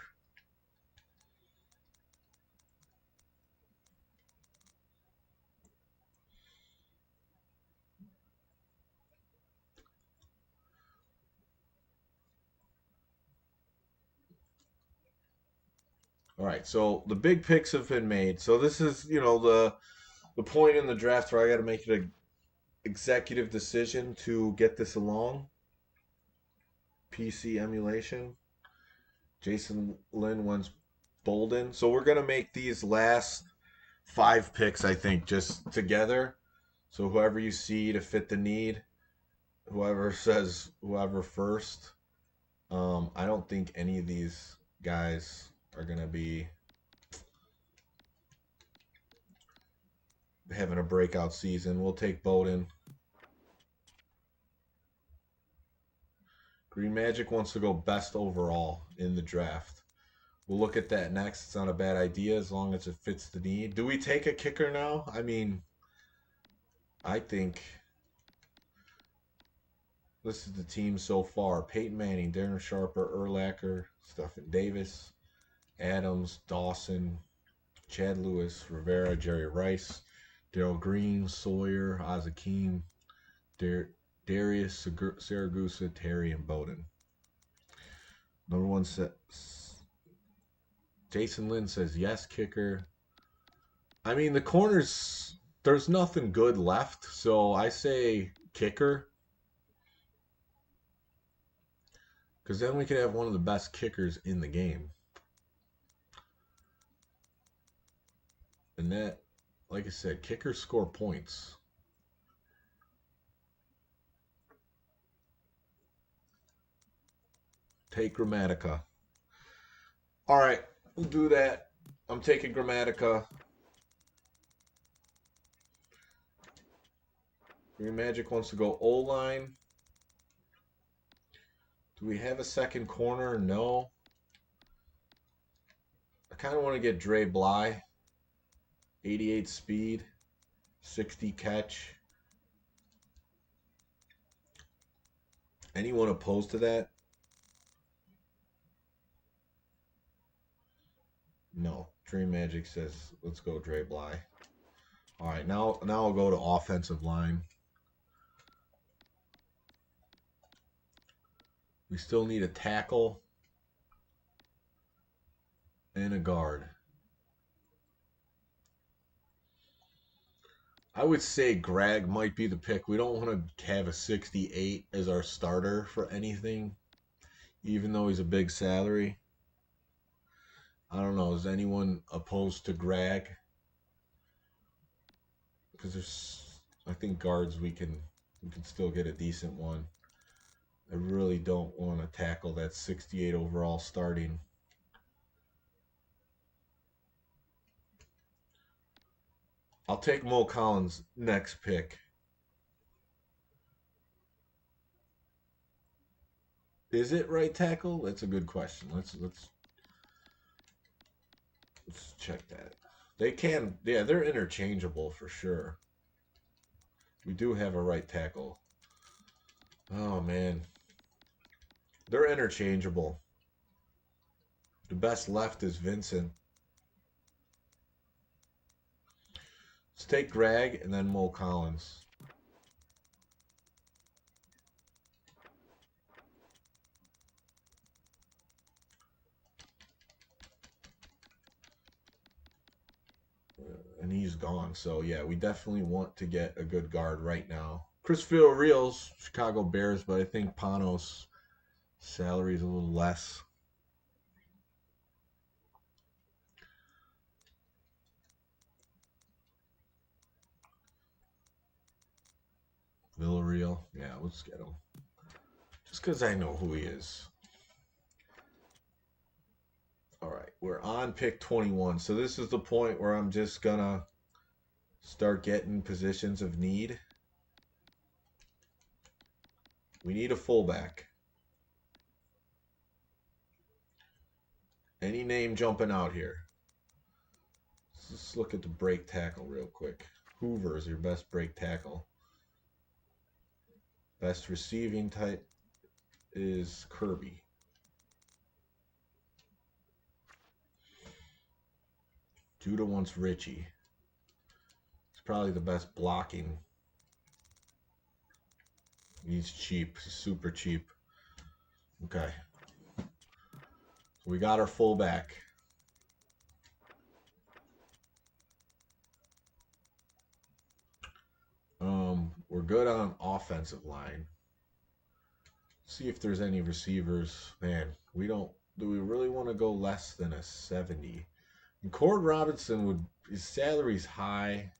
All right, so the big picks have been made. So this is, the point in the draft where I got to make an executive decision to get this along. PC emulation. Jason Lynn wants Bolden. So we're gonna make these last 5 picks, I think, just together. So whoever you see to fit the need, whoever says whoever first. I don't think any of these guys are gonna be having a breakout season. We'll take Bowden. Green Magic wants to go best overall in the draft. We'll look at that next. It's not a bad idea as long as it fits the need. Do we take a kicker now? I mean, I think this is the team so far. Peyton Manning, Darren Sharper, Urlacher, Stephen Davis, Adams, Dawson, Chad Lewis, Rivera, Jerry Rice, Daryl Green, Sawyer, Azakim, Darius, Saragusa, Terry, and Bowden. Number one set. Jason Lynn says yes, kicker. I mean, the corners, there's nothing good left, so I say kicker. Because then we could have one of the best kickers in the game. And that, like I said, kickers score points. Take Grammatica. All right, we'll do that. I'm taking Grammatica. Green Magic wants to go O-line. Do we have a second corner? No. I kind of want to get Dre Bly. 88 speed, 60 catch. Anyone opposed to that? No. Dream Magic says, let's go Dre Bly. All right, now I'll go to offensive line. We still need a tackle and a guard. I would say Greg might be the pick. We don't want to have a 68 as our starter for anything, even though he's a big salary. I don't know. Is anyone opposed to Greg? Because I think guards we can still get a decent one. I really don't want to tackle that 68 overall starting. I'll take Mo Collins next pick. Is it right tackle? That's a good question. Let's check that. They can, yeah, they're interchangeable for sure. We do have a right tackle. Oh man, they're interchangeable. The best left is Vincent. Let's take Greg and then Mo Collins. And he's gone. So yeah, we definitely want to get a good guard right now. Chris Reals, Chicago Bears, but I think Panos' salary is a little less. Villarreal, yeah, let's get him. Just because I know who he is. All right, we're on pick 21. So this is the point where I'm just going to start getting positions of need. We need a fullback. Any name jumping out here? Let's just look at the break tackle real quick. Hoover is your best break tackle. Best receiving type is Kirby. Judah wants Richie. He's probably the best blocking. He's cheap. He's super cheap. Okay. So we got our fullback. We're good on offensive line. See if there's any receivers. Man, we don't. Do we really want to go less than a 70? And Cord Robinson would. His salary's high.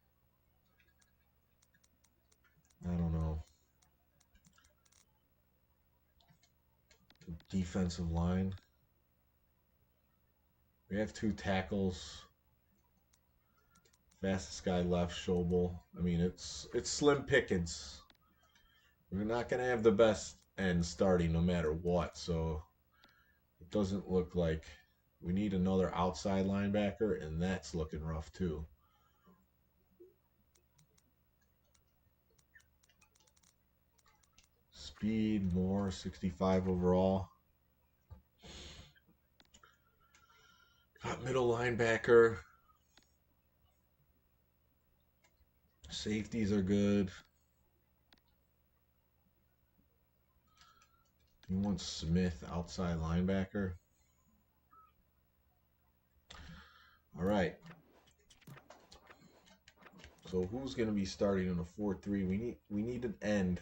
I don't know. Defensive line. We have 2 tackles. Fastest guy left, Schobel. I mean, it's slim pickings. We're not going to have the best end starting no matter what, so it doesn't look like we need another outside linebacker, and that's looking rough too. Speed, more, 65 overall. Got middle linebacker. Safeties are good. You want Smith, outside linebacker. All right. So who's going to be starting in a 4-3? We need an end.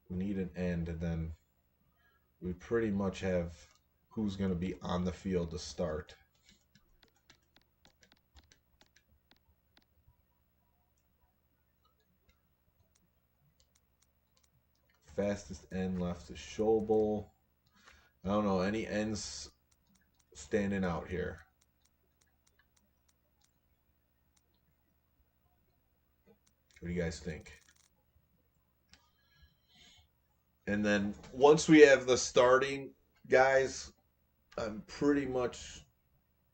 We need an end, and then we pretty much have who's going to be on the field to start. Fastest end left is Schobel. I don't know, any ends standing out here? What do you guys think? And then once we have the starting guys, I'm pretty much,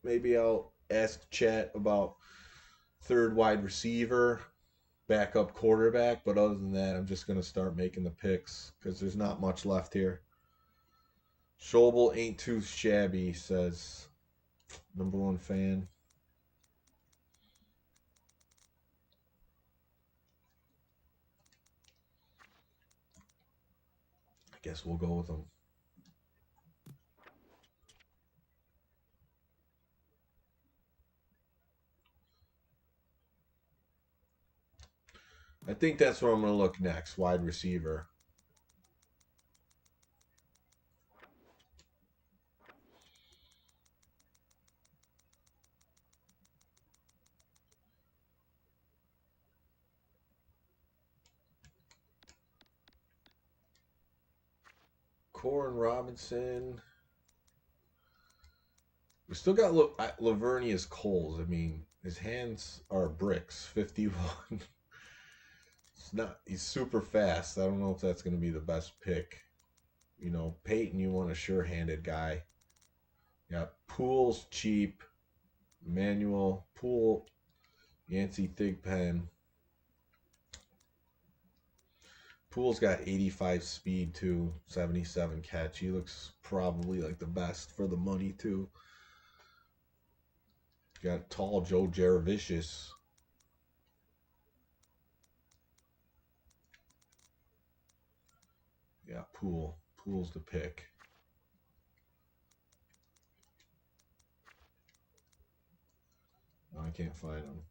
maybe I'll ask chat about third wide receiver, backup quarterback. But other than that, I'm just going to start making the picks because there's not much left here. Schobel ain't too shabby, says #1 fan. I guess we'll go with him. I think that's where I'm going to look next. Wide receiver. Corin Robinson. We still got Lavernius Coles. I mean, his hands are bricks. 51. It's not. He's super fast. I don't know if that's going to be the best pick. You know, Peyton, you want a sure-handed guy. Yeah, Poole's cheap. Manuel Poole, Yancey Thigpen. Poole's got 85 speed too, 77 catch. He looks probably like the best for the money too. Got tall Joe Jaravicious. Yeah, Poole. Poole's the pick. No, I can't find him.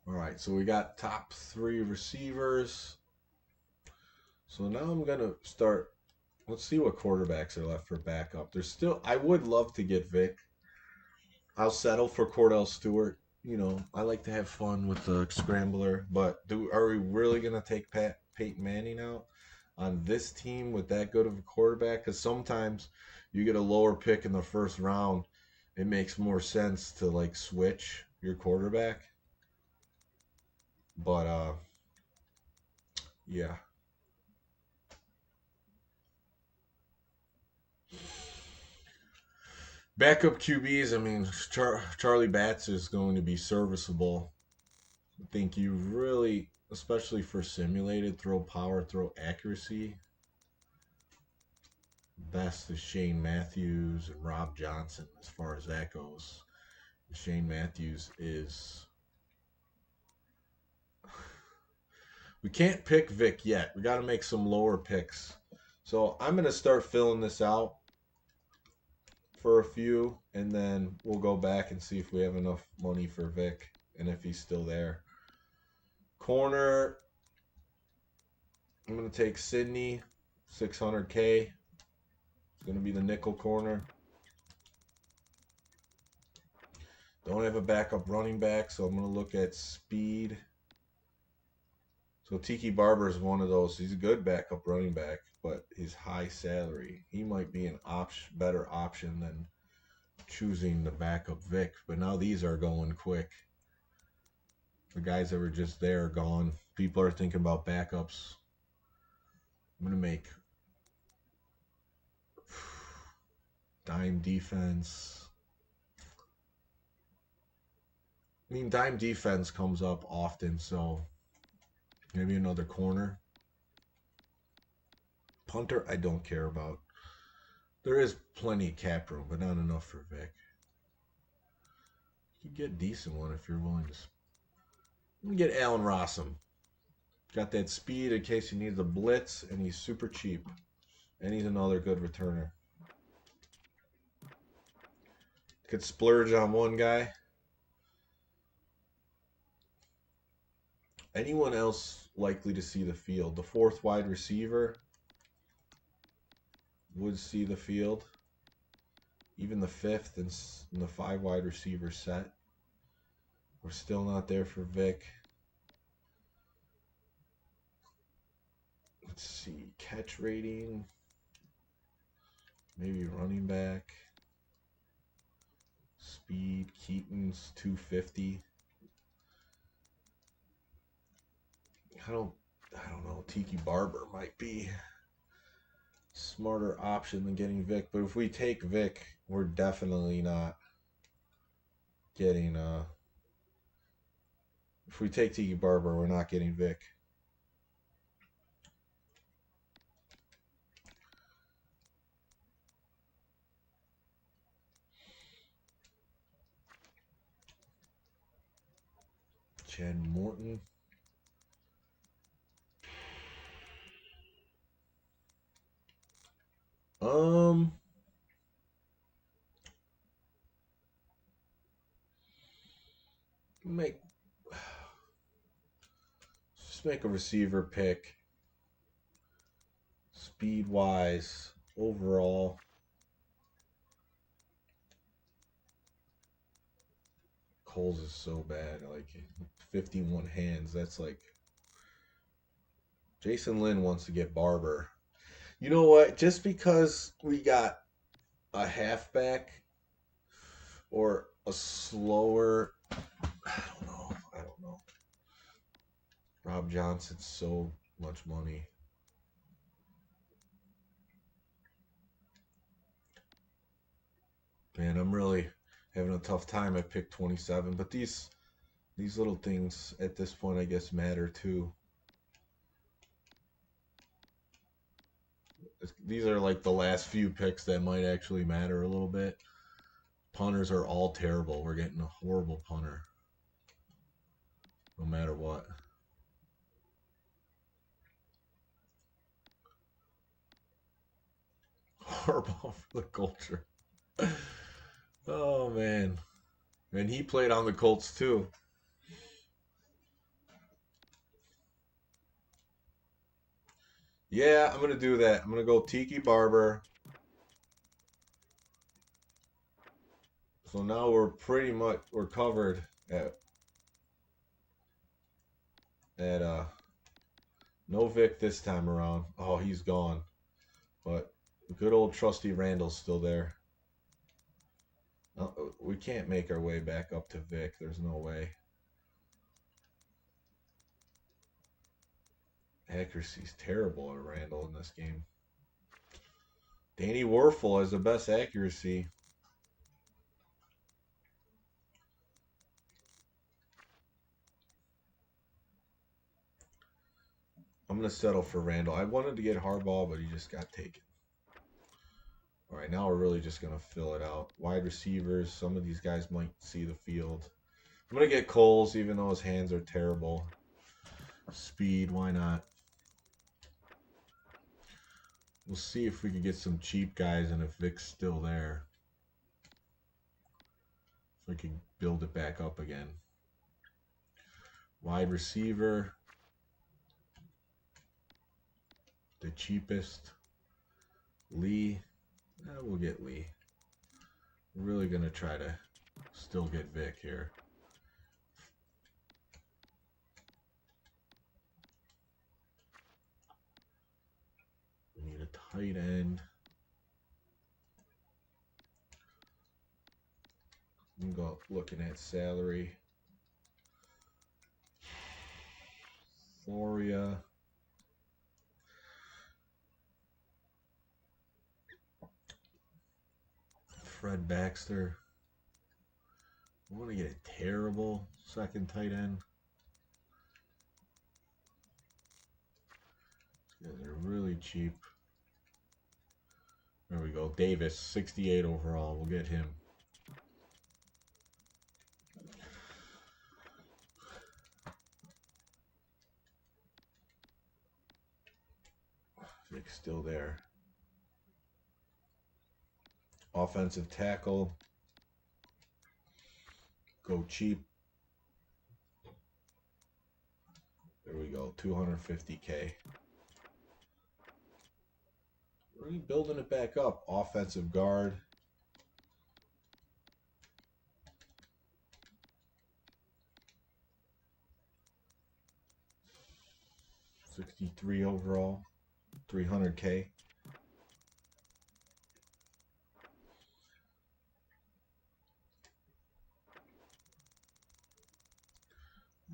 All right, so we got top 3 receivers. So now I'm going to start. Let's see what quarterbacks are left for backup. There's still, I would love to get Vic. I'll settle for Cordell Stewart. You know, I like to have fun with the scrambler, but are we really going to take Peyton Manning out on this team with that good of a quarterback? Because sometimes you get a lower pick in the first round, it makes more sense to like switch your quarterback. But yeah. Backup QBs, I mean, Charlie Batts is going to be serviceable. I think you really, especially for simulated, throw power, throw accuracy. Best is Shane Matthews and Rob Johnson as far as that goes. Shane Matthews is. We can't pick Vic yet. We got to make some lower picks. So I'm going to start filling this out for a few, and then we'll go back and see if we have enough money for Vic and if he's still there. Corner, I'm going to take Sydney, 600K. It's going to be the nickel corner. Don't have a backup running back, so I'm going to look at speed. So Tiki Barber is one of those. He's a good backup running back, but his high salary, he might be an better option than choosing the backup Vic. But now these are going quick. The guys that were just there are gone. People are thinking about backups. I'm going to make dime defense. I mean, dime defense comes up often, so maybe another corner. Punter, I don't care about. There is plenty of cap room, but not enough for Vic. You can get a decent one if you're willing to. I'm going to get Allen Rossum. Got that speed in case you need the blitz, and he's super cheap. And he's another good returner. Could splurge on one guy. Anyone else likely to see the field? The 4th wide receiver would see the field. Even the 5th and the 5 wide receiver set. We're still not there for Vic. Let's see. Catch rating. Maybe running back. Speed. Keaton's 250. I don't know. Tiki Barber might be smarter option than getting Vic. But if we take Vic, we're definitely not getting if we take Tiki Barber, we're not getting Vic. Chad Morton. Make just make a receiver pick. Speed wise, overall. Coles is so bad. Like 51 hands. That's like Jason Lynn wants to get Barber. You know what? Just because we got a halfback or a slower, I don't know. I don't know. Rob Johnson's so much money. Man, I'm really having a tough time. I picked 27, but these little things at this point, I guess, matter too. These are like the last few picks that might actually matter a little bit. Punters are all terrible. We're getting a horrible punter, no matter what. Horrible for the culture. Oh man, and he played on the Colts too. Yeah, I'm gonna do that. I'm gonna go Tiki Barber. So now we're covered at no Vic this time around. Oh, he's gone. But good old trusty Randall's still there. We can't make our way back up to Vic. There's no way. Accuracy's terrible at Randall in this game. Danny Werfel has the best accuracy. I'm going to settle for Randall. I wanted to get Harbaugh, but he just got taken. All right, now we're really just going to fill it out. Wide receivers, some of these guys might see the field. I'm going to get Coles, even though his hands are terrible. Speed, why not? We'll see if we can get some cheap guys and if Vic's still there. If we can build it back up again. Wide receiver. The cheapest. Lee. We'll get Lee. We're really going to try to still get Vic here. We need a tight end. I'm going to looking at salary. Floria. Fred Baxter. I want to get a terrible second tight end. These guys are really cheap. There we go. Davis, 68 overall. We'll get him. Vic's still there. Offensive tackle. Go cheap. There we go. 250K. We're building it back up. Offensive guard. $63 overall. 300K.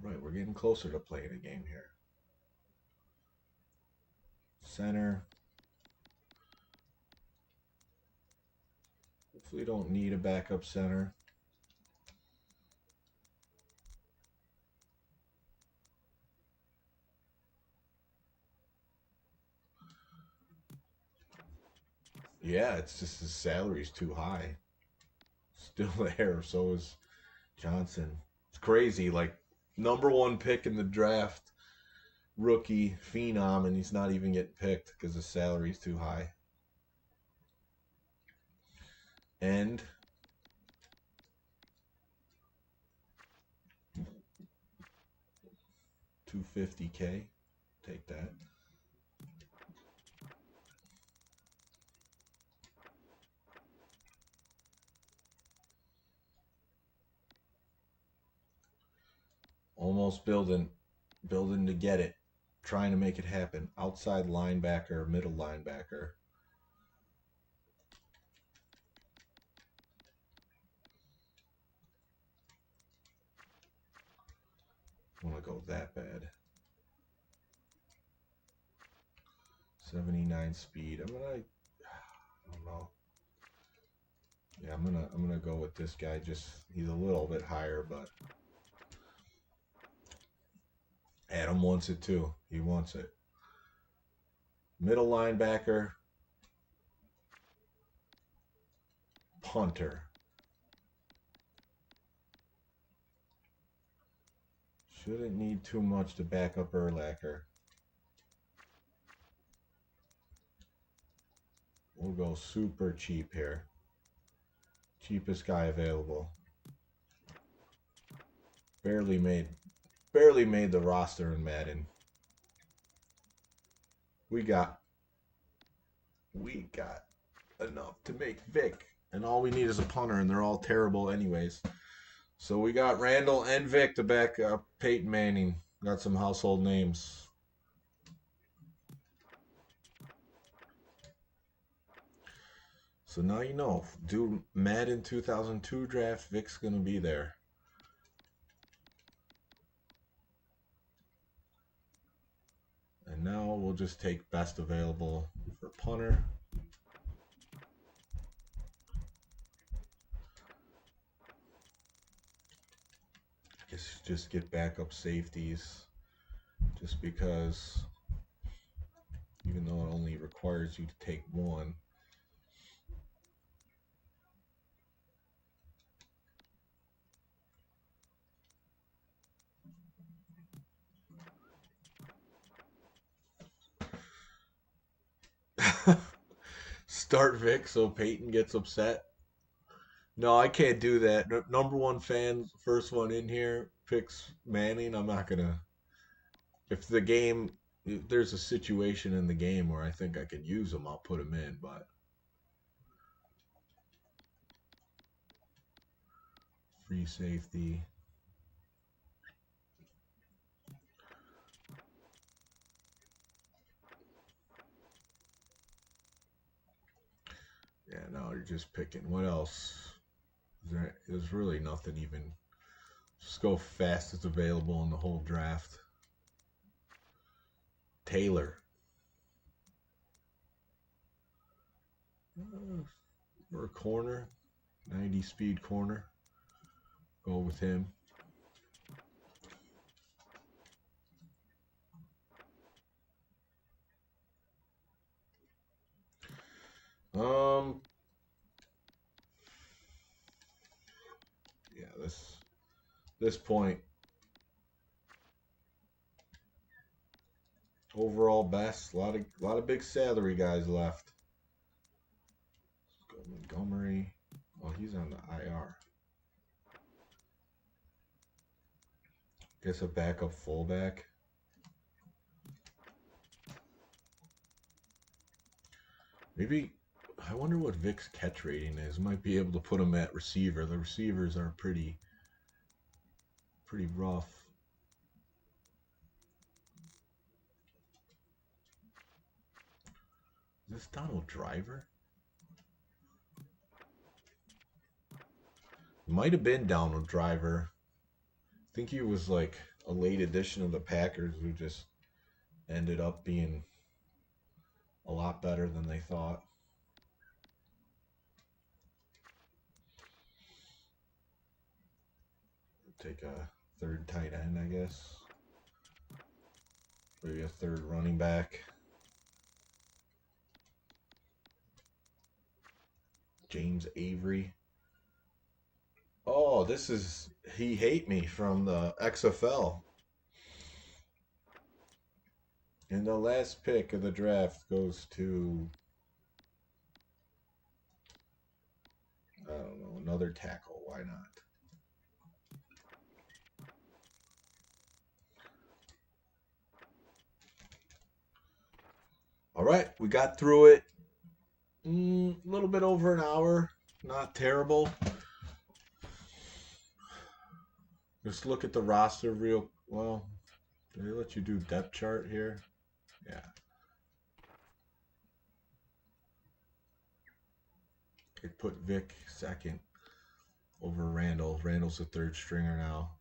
Right, we're getting closer to playing a game here. Center. Definitely don't need a backup center. Yeah, it's just his salary's too high. Still there. So is Johnson. It's crazy. Like, number one pick in the draft, rookie, phenom, and he's not even getting picked because his salary's too high. And 250K. Take that. Almost building to get it. Trying to make it happen. Outside linebacker, middle linebacker. I want to go that bad. 79 speed. I don't know. Yeah, I'm gonna go with this guy. Just he's a little bit higher, but Adam wants it too. He wants it. Middle linebacker, punter. Shouldn't need too much to back up Urlacher. We'll go super cheap here. Cheapest guy available. Barely made the roster in Madden. We got enough to make Vic. And all we need is a punter, and they're all terrible anyways. So we got Randall and Vic to back up Peyton Manning. Got some household names. So now you know. Do Madden 2002 draft, Vic's going to be there. And now we'll just take best available for punter. I guess just get backup safeties. Just because, even though it only requires you to take one. Start Vic so Peyton gets upset. No, I can't do that. Number one fan, first one in here, picks Manning. I'm not gonna. If the game, if there's a situation in the game where I think I can use him, I'll put him in. But free safety. Yeah, now you're just picking. What else? There's really nothing even. Just go fastest available in the whole draft. Taylor. Or a corner. 90 speed corner. Go with him. Yeah, this point, overall best. A lot of big salary guys left. Let's go Montgomery. Well, he's on the IR. Guess a backup fullback. Maybe I wonder what Vic's catch rating is. Might be able to put him at receiver. The receivers are pretty rough. Is this Donald Driver? Might have been Donald Driver. I think he was like a late addition of the Packers who just ended up being a lot better than they thought. take a third tight end, I guess. Maybe a third running back. James Avery. Oh, this is He Hate Me from the XFL. And the last pick of the draft goes to, I don't know, another tackle. Why not? All right, we got through it. A little bit over an hour. Not terrible. Just look at the roster real well. Did they let you do depth chart here? Yeah. I put Vic second over Randall. Randall's the third stringer now.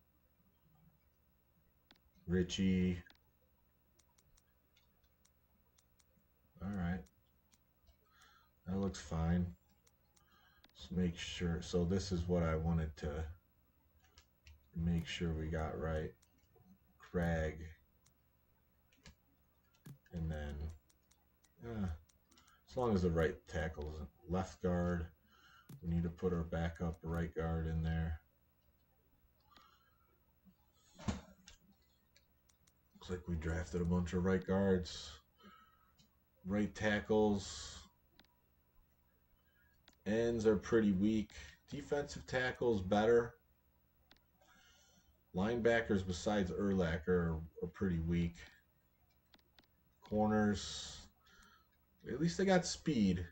Richie. All right. That looks fine. Let's make sure. So this is what I wanted to make sure we got right. Craig. And then, as long as the right tackle is left guard, we need to put our backup right guard in there. Looks like we drafted a bunch of right guards. Right tackles. Ends are pretty weak. Defensive tackles better. Linebackers besides Urlacher are pretty weak. Corners, at least they got speed.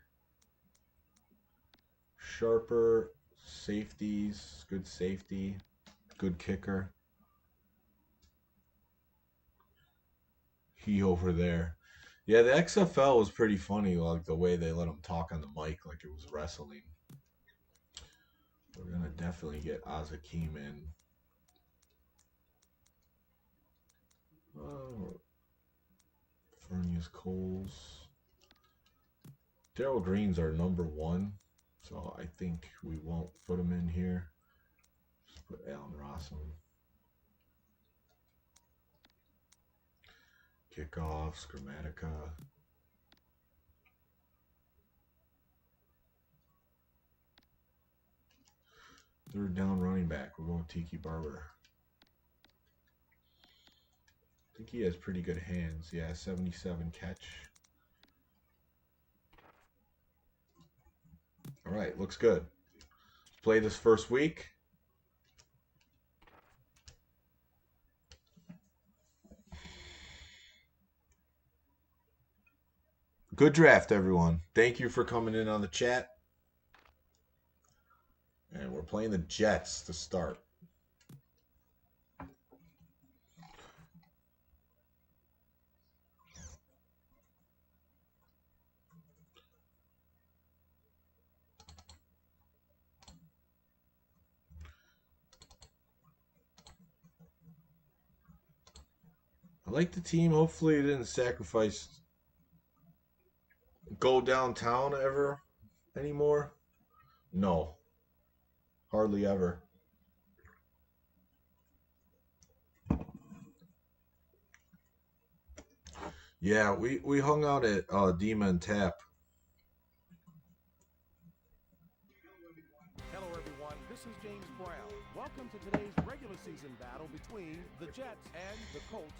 Sharper. Safeties, good safety. Good kicker. He over there. Yeah, the XFL was pretty funny, like the way they let him talk on the mic like it was wrestling. We're going to definitely get Azakim in. Fernius Coles. Darrell Green's our number one, so I think we won't put him in here. Just put Allen Rossum. Kickoffs, Grammatica. Third down running back. We're going Tiki Barber. I think he has pretty good hands. Yeah, 77 catch. All right, looks good. Let's play this first week. Good draft, everyone. Thank you for coming in on the chat. And we're playing the Jets to start. I like the team. Hopefully it didn't sacrifice go downtown ever anymore. No. Hardly ever. Yeah, we hung out at Dima and Tap. Hello, everyone. This is James Brown. Welcome to today's regular season battle between the Jets and the Colts.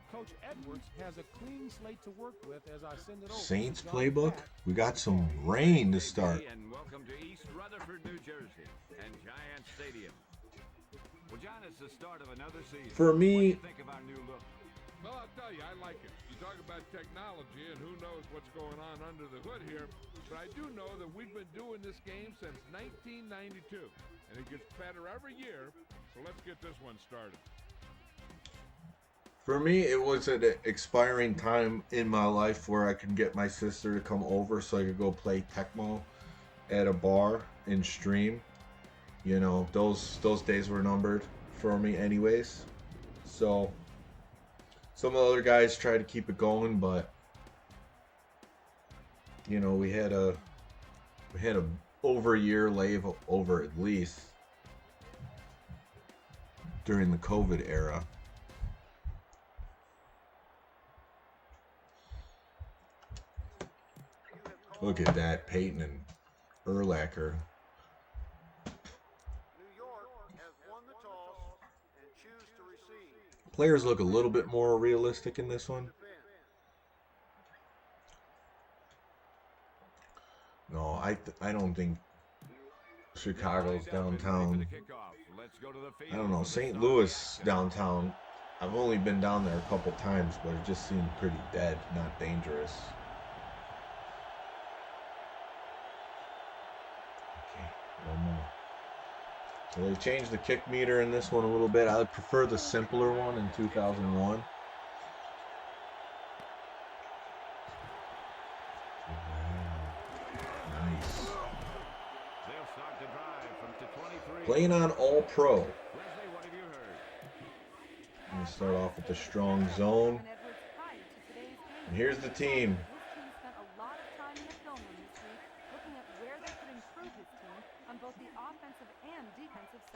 Coach Edwards has a clean slate to work with as I send it over. Saints playbook. We got some rain to start. And welcome to East Rutherford, New Jersey, and Giant Stadium. Well, John, it's the start of another season. For What do you me, think of our new look? Well, I'll tell you, I like it. You talk about technology and who knows what's going on under the hood here, but I do know that we've been doing this game since 1992, and it gets better every year, so let's get this one started. for me, it was an expiring time in my life where I could get my sister to come over so I could go play Tecmo at a bar and stream. You know, those days were numbered for me anyways. So some of the other guys tried to keep it going, but you know, we had a over a year layover at least. during the COVID era. Look at that, Peyton and Urlacher. Players look a little bit more realistic in this one. No, I don't think Chicago's downtown. I don't know, St. Louis downtown. I've only been down there a couple times, but it just seemed pretty dead, not dangerous. Okay, one more. So they've changed the kick meter in this one a little bit. I would prefer the simpler one in 2001. Nice. Playing on All Pro. I'm going to start off with the strong zone. And here's the team.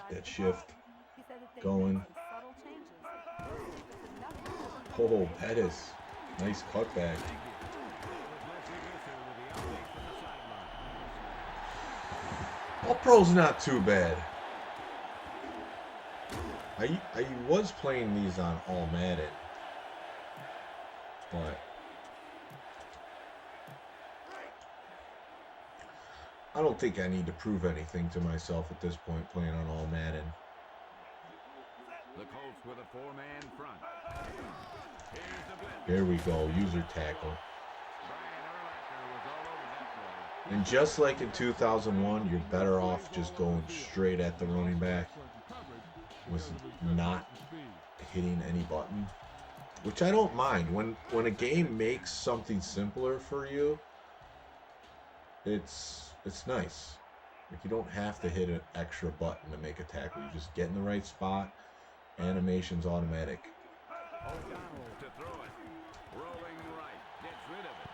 That shift going. Oh, Pettis. Nice cutback. All Pro's not too bad. I was playing these on All Madden, but I don't think I need to prove anything to myself at this point playing on All Madden. The Colts with a 4-man front. Here we go, user tackle. And just like in 2001, you're better off just going straight at the running back with not hitting any button, which I don't mind. When a game makes something simpler for you, it's nice. Like, you don't have to hit an extra button to make a tackle. You just get in the right spot. Animation's automatic. O'Donnell to throw it. Rolling right. Gets rid of it.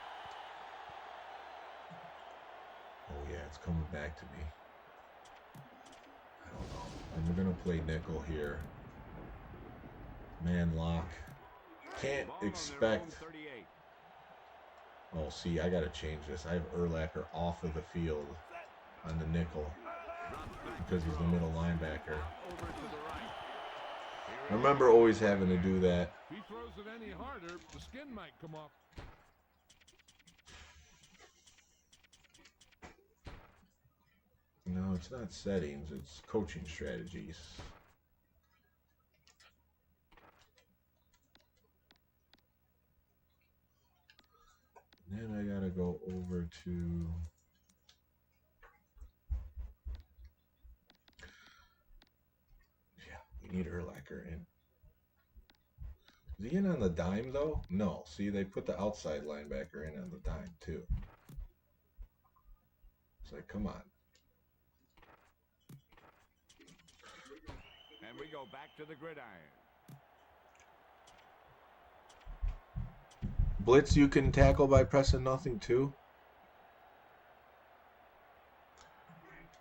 Oh yeah, it's coming back to me. I don't know. And we're gonna play nickel here. Man lock. Can't expect. Oh, see, I gotta change this. I have Urlacher off of the field on the nickel because he's the middle linebacker. I remember always having to do that. If he throws it any harder, the skin might come off. No, it's not settings, it's coaching strategies. Then I gotta go over to we need Urlacher in. Is he in on the dime though? No. See, they put the outside linebacker in on the dime too. It's like, come on. And we go back to the gridiron. Blitz you can tackle by pressing nothing too.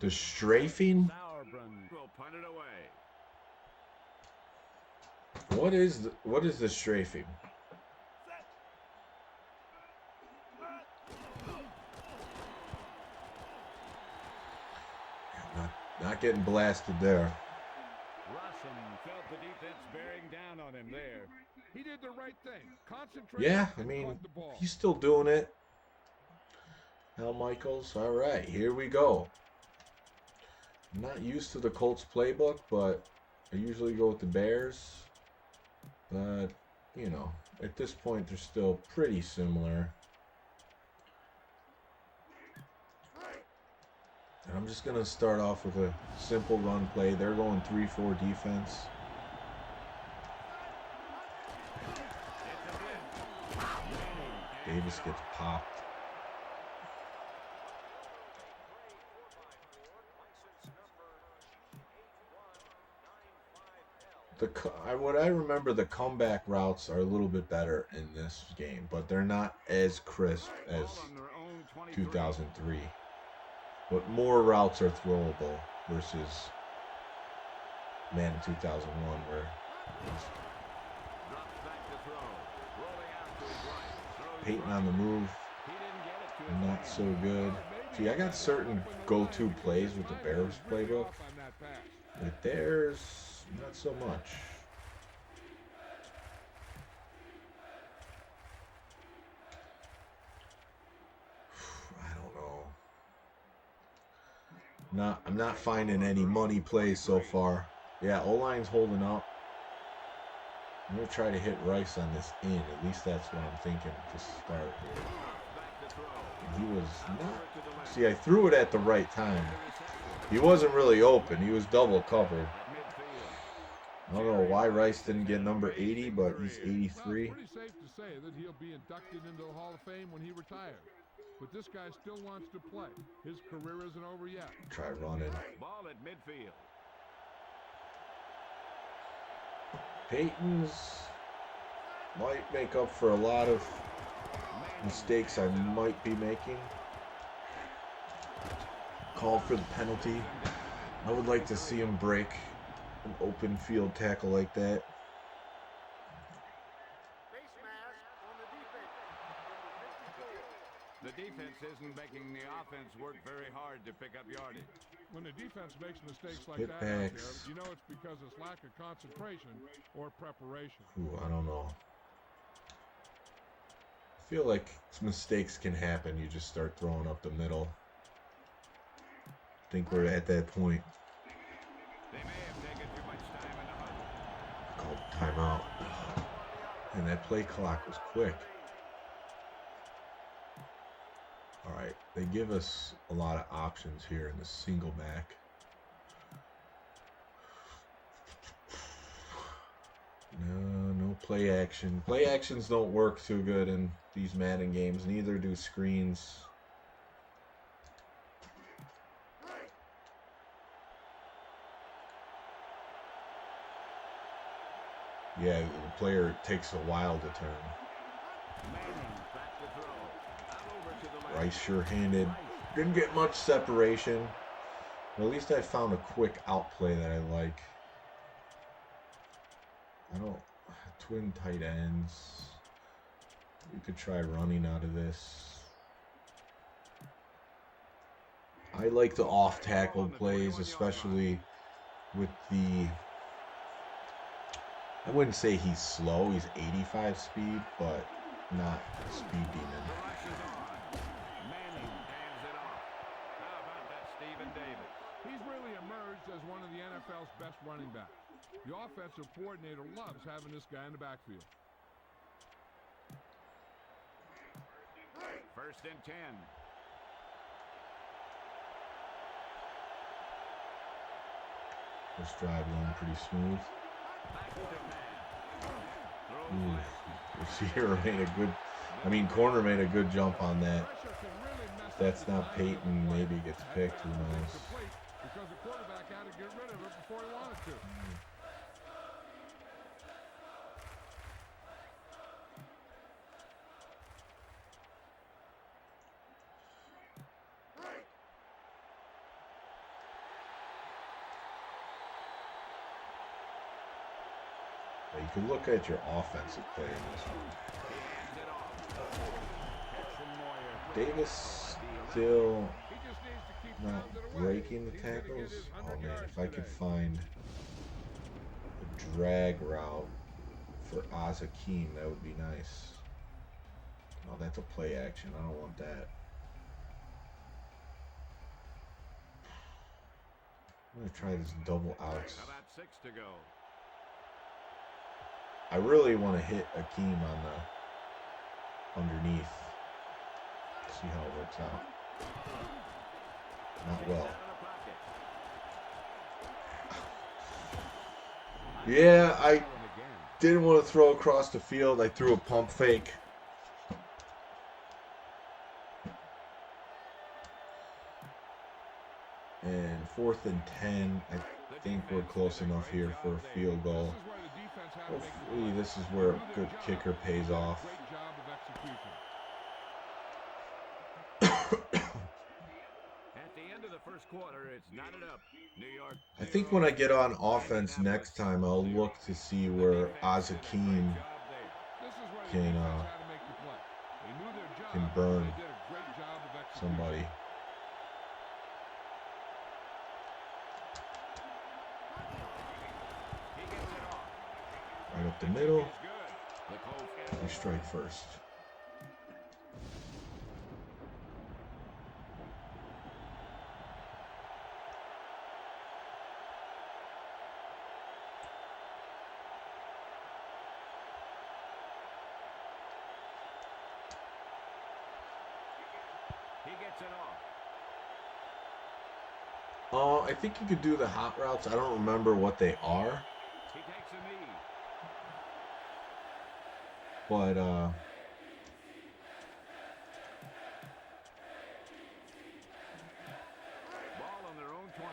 The strafing? Sauerbrunn will punt it away. What is the strafing? Not getting blasted there. Russell felt the defense bearing down on him there. He did the right thing. Concentrate. Yeah, I mean, he's still doing it. Al Michaels. All right, here we go. I'm not used to the Colts playbook, but I usually go with the Bears. But, you know, at this point, they're still pretty similar. And I'm just going to start off with a simple run play. They're going 3-4 defense. Davis gets popped. What I remember, the comeback routes are a little bit better in this game, but they're not as crisp as 2003. But more routes are throwable versus Madden 2001 where Drops back to throw. Rolling out to his right. Throws Peyton right. on the move, He didn't get it to his not man. so good. See, I got certain go-to plays with the Bears playbook, but theirs, not so much. I don't know. I'm not finding any money plays so far. Yeah, O-line's holding up. I'm going to try to hit Rice on this in. At least that's what I'm thinking to start here. He was not... See, I threw it at the right time. He wasn't really open. He was double covered. I don't know why Rice didn't get number 80, but he's 83. Well, pretty safe to say that he'll be inducted into the Hall of Fame when he retires. But this guy still wants to play. His career isn't over yet. Try running. Ball at midfield. Peyton's might make up for a lot of mistakes I might be making. Called for the penalty. I would like to see him break an open field tackle like that. The defense isn't making the offense work very hard to pick up yardage. When the defense makes mistakes like Hit that out there, backs. you know it's because it's lack of concentration or preparation. Ooh, I don't know. I feel like mistakes can happen. You just start throwing up the middle. I think we're at that point. They may have taken too much time in the huddle. Called timeout. And that play clock was quick. Alright, they give us a lot of options here in the single back. No play action. Play actions don't work too good in these Madden games. Neither do screens. Yeah, the player takes a while to turn. Rice sure-handed. Didn't get much separation. But at least I found a quick outplay that I like. I don't... Twin tight ends. You could try running out of this. I like the off-tackle plays, especially with the... I wouldn't say he's slow. He's 85 speed, but not speed demon. He's really emerged as one of the NFL's best running backs. The offensive coordinator loves having this guy in the backfield. First and 10. This drive going pretty smooth. Ooh, receiver made a good, corner made a good jump on that. If that's not Peyton, maybe gets picked, who knows. Because the quarterback had to get rid of it before he wanted to. You can look at your offensive play in this one. Davis still not breaking the tackles. Oh man, if I could find a drag route for Azakim, that would be nice. Oh, that's a play action. I don't want that. I'm gonna try this double outs. About 6 to go. I really want to hit Akeem on the underneath. See how it works out. Not well. Yeah, I didn't want to throw across the field. I threw a pump fake. And 4th and 10. I think we're close enough here for a field goal. Hopefully this is where a good kicker pays off. At the end of the first quarter, it's knotted up. New York. I think when I get on offense next time, I'll look to see where Azakim This is where the can defense had to make the play. They knew their job. can burn They did a great job of execution. somebody. He gets it off. Right up the middle. He's good. The Colts. You strike first. He gets it off. I think you could do the hot routes. I don't remember what they are, He takes a knee. but Ball on their own 20.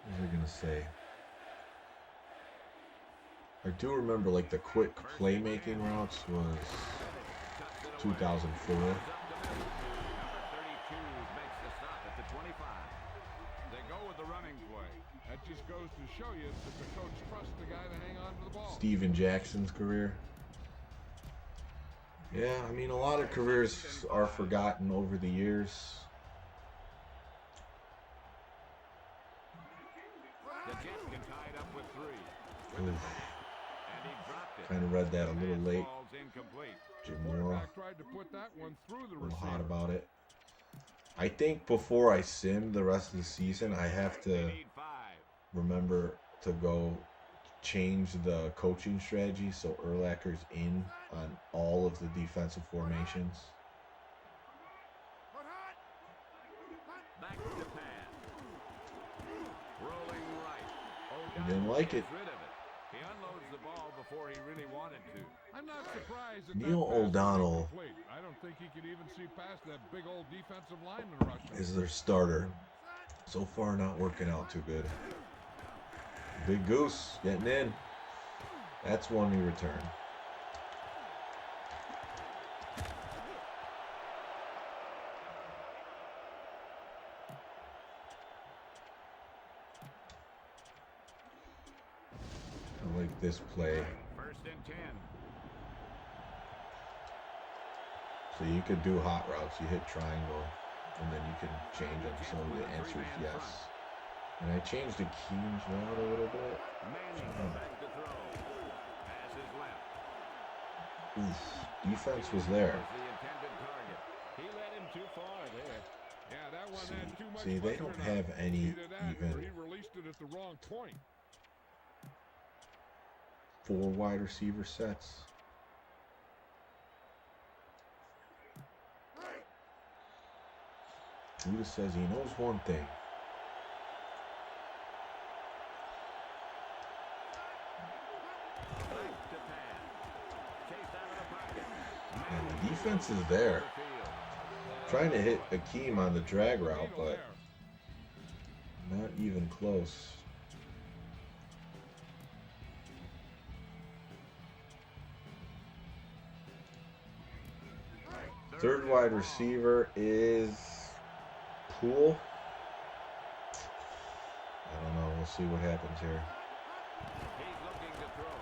what was I gonna say? I do remember like the quick playmaking routes was 2004. Number 32 makes the stop at the 25. They go with the running play. That just goes to show you that the coach trusts the guy to hang on to the ball. Steven Jackson's career. Yeah, I mean a lot of careers are forgotten over the years. The Jets can tie it up with 3. Oof, And he dropped it. kind of read that a little late. Ball's incomplete. Jim The Mora, quarterback tried to put that one through the a little hot receiver. about it. I think before I sim the rest of the season, I have They to need 5. remember to go change the coaching strategy so Urlacher's in on all of the defensive formations. Back to pass. Rolling right. He didn't like it. Gets rid of it. He unloads the ball before he really wanted to. I'm not surprised that Neil that pass was O'Donnell incomplete. I don't think he could even see past that big old defensive lineman rushing. is their starter. So far, not working out too good. Big Goose getting in. That's one we return. I like this play. First and 10. So you could do hot routes. You hit triangle, and then you can change them. So the answer is yes. And I changed the Keen's route a little bit. Manning back to throw. Pass is left. Oof, defense was there. Was the intended target. He led him too far there. Yeah, that one had too much See, they pressure don't on have it. any Either that or even he released it at the wrong point. 4 wide receiver sets. Judah says he knows one thing. Back to pass. Chased out of the pocket. And the defense is there. Trying to hit Akeem on the drag route, but not even close. Third wide receiver is Poole. I don't know. We'll see what happens here. He's looking to throw.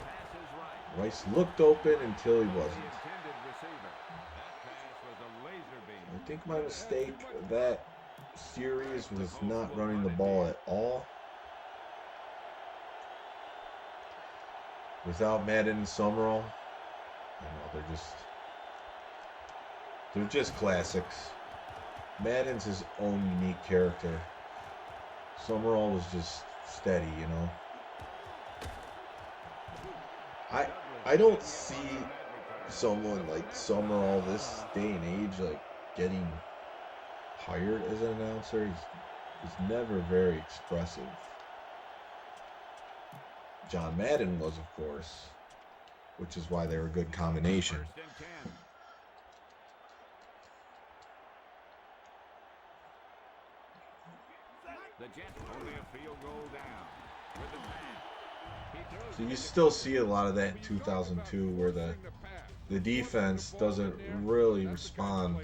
Pass is right. Rice looked open until he The wasn't. intended receiver. That pass was a laser beam. I think my mistake that series was not running the ball at all. Without Madden and Summerall, I know they're just classics. Madden's his own unique character. Summerall was just steady, you know. I don't see someone like Summerall this day and age like getting hired as an announcer. He's never very expressive. John Madden was, of course, which is why they were a good combination. First and 10. The Jets only a field goal down. With the pass. He throws So you it. still see a lot of that in 2002 where the defense doesn't really respond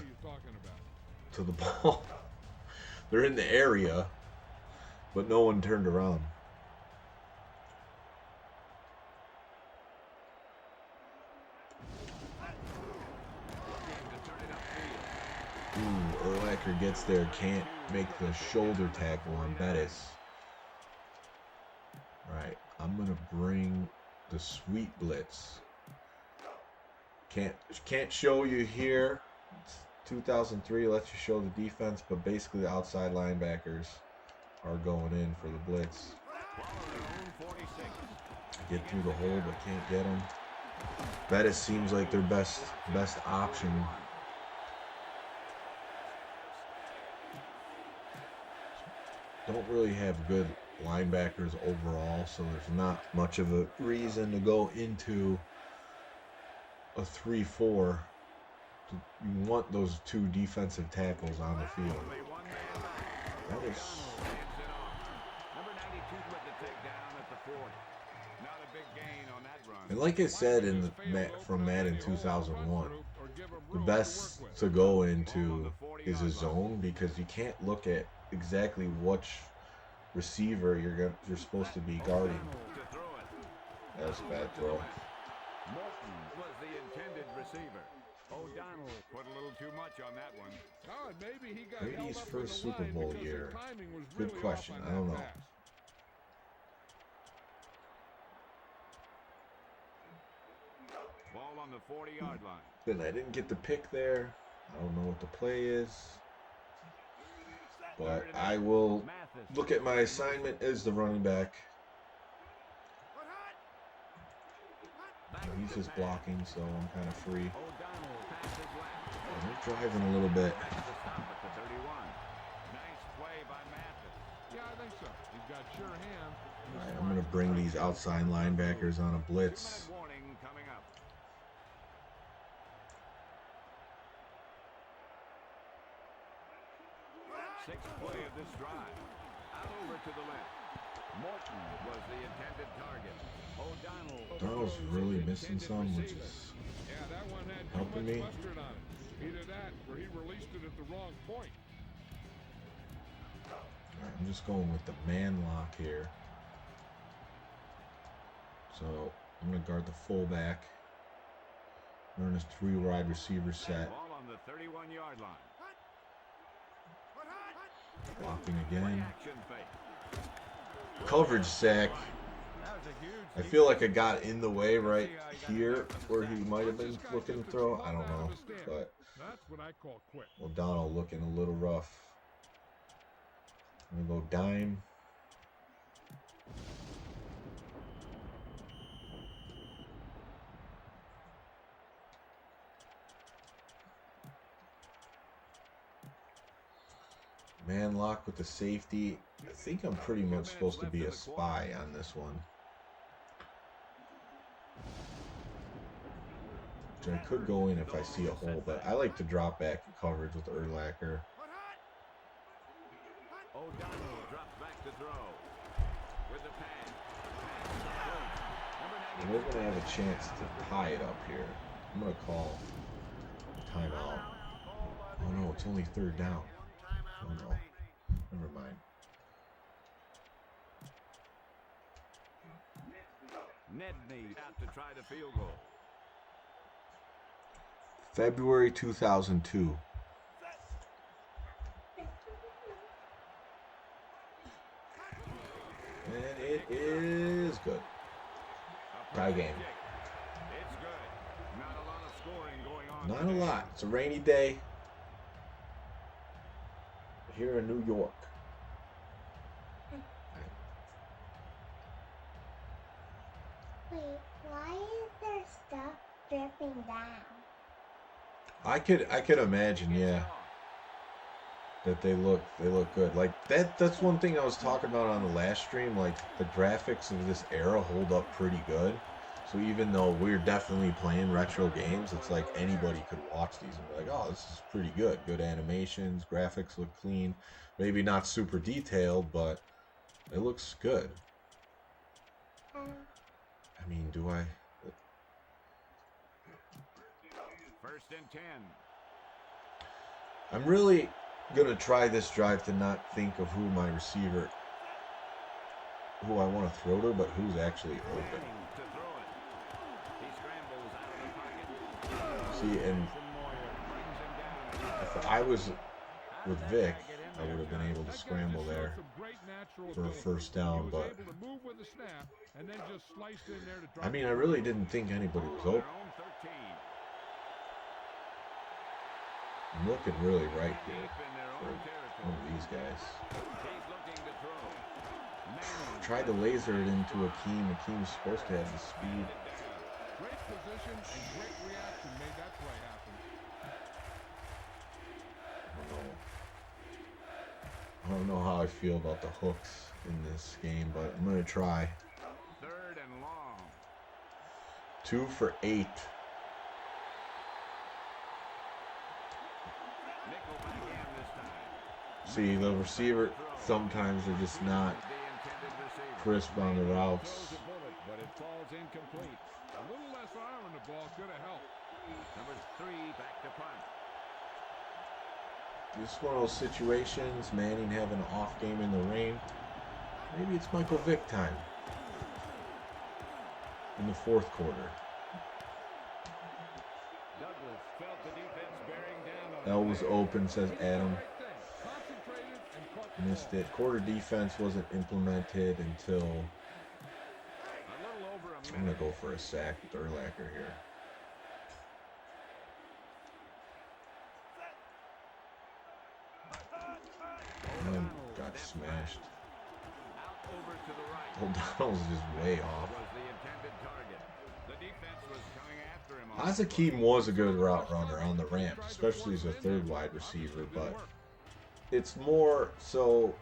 to the ball. They're in the area, but no one turned around. Ooh, Urlacher gets there, can't make the shoulder tackle on Bettis. Right, I'm gonna bring the sweet blitz. Can't show you here. It's 2003 lets you show the defense, but basically the outside linebackers are going in for the blitz. Get through the hole, but can't get them. Bettis seems like their best option. Don't really have good linebackers overall, so there's not much of a reason to go into a 3-4. You want those two defensive tackles on the field. That is... And like I said from Madden 2001, the best to go into is a zone, because you can't look at exactly which receiver you're supposed to be guarding. That was a bad throw. Morton was the intended receiver. O'Donnell put a little too much on that one. Oh, and maybe he got Brady's held up first in the Super line Bowl because year. the timing was Good really question. off on I don't that know. pass. Ball on the 40-yard line. Then I didn't get the pick there. I don't know what the play is. But I will look at my assignment as the running back. He's just blocking, so I'm kind of free. And they're driving a little bit. Yeah, I think so. He's got sure hands. All right, I'm going to bring these outside linebackers on a blitz. Warning coming up. Sixth play of this drive. Out over to the left. Morton was the intended target. Donald's really missing some, which is Yeah, that one had too helping much me. mustard on it. Either that or he released it at the wrong point. All right, I'm just going with the man lock here. So I'm going to guard the fullback. Run his 3 wide receiver set. Ball on the 31-yard line. Blocking again. Action fake. Coverage sack. That was a huge I feel like I got in the way right here where he might have been looking to throw. I don't know. But That's what I call quick. O'Donnell looking a little rough. I'm going to go dime. Man lock with the safety. I think I'm pretty much supposed to be a spy on this one. Which I could go in if I see a hole, but I like to drop back in coverage with Urlacher. O'Donnell drops back to throw. With the pass. And they're going to have a chance to tie it up here. I'm going to call timeout. Oh no, it's only 3rd down. Oh no, never mind. Nedney out to try the field goal. February 2002. And it is good. Tie game. It's good. Not a lot of scoring going on. Not a today. lot. It's a rainy day here in New York. Wait, why is there stuff dripping down? I could imagine, yeah, that they look good. Like that's one thing I was talking about on the last stream. Like the graphics of this era hold up pretty good. So even though we're definitely playing retro games, it's like anybody could watch these and be like, oh, this is pretty good. Good animations, graphics look clean. Maybe not super detailed, but it looks good. I mean, do I? 1st and 10. I'm really gonna try this drive to not think of who my receiver, who I want to throw to, but who's actually open. See, and if I was with Vic, I would have been able to scramble there for a first down, but I mean, I really didn't think anybody was open. I'm looking really right here for one of these guys. Tried to laser it into Akeem. Akeem's supposed to have the speed. Great position and great reaction made that play happen. I don't know how I feel about the hooks in this game, but I'm going to try. 3rd and long. 2 for 8. See, the receiver, sometimes they're just not crisp on the routes. But it falls incomplete. A little less arm in the ball could have helped. Number 3 back to punt. Just one of those situations, Manning having an off game in the rain. Maybe it's Michael Vick time in the 4th quarter. Douglas felt the defense bearing down on L was open, says Adam. Missed it. Quarter defense wasn't implemented until I'm going to go for a sack with Urlacher here. And got smashed. O'Donnell's just way off. Hakeem was a good route runner on the ramp, especially as a 3rd wide receiver, but it's more so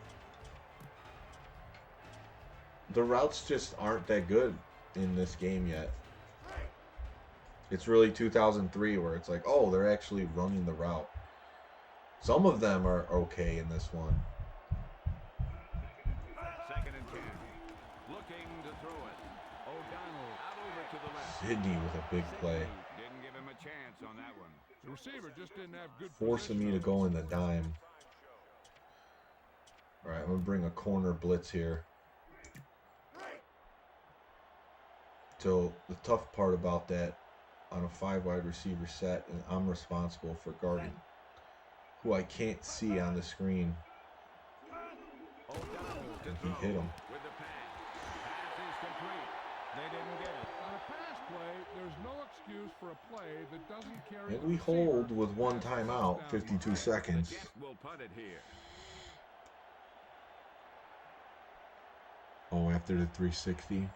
the routes just aren't that good in this game yet. It's really 2003 where it's like, oh, they're actually running the route. Some of them are okay in this one. 2nd and 10. Looking to throw it. O'Donnell out over to the left. Sidney with a big play. Didn't give him a chance on that one. The receiver just didn't have good Forcing me to go in the dime. All right, I'm going to bring a corner blitz here. So the tough part about that, on a 5 wide receiver set, and I'm responsible for guarding who I can't see on the screen. And he hit him. With the pass. Pass is complete. They didn't get it. On a pass play, there's no excuse for a play that doesn't carry. And we hold with 1 timeout, 52 seconds. We'll punt it here. Oh, after the 360.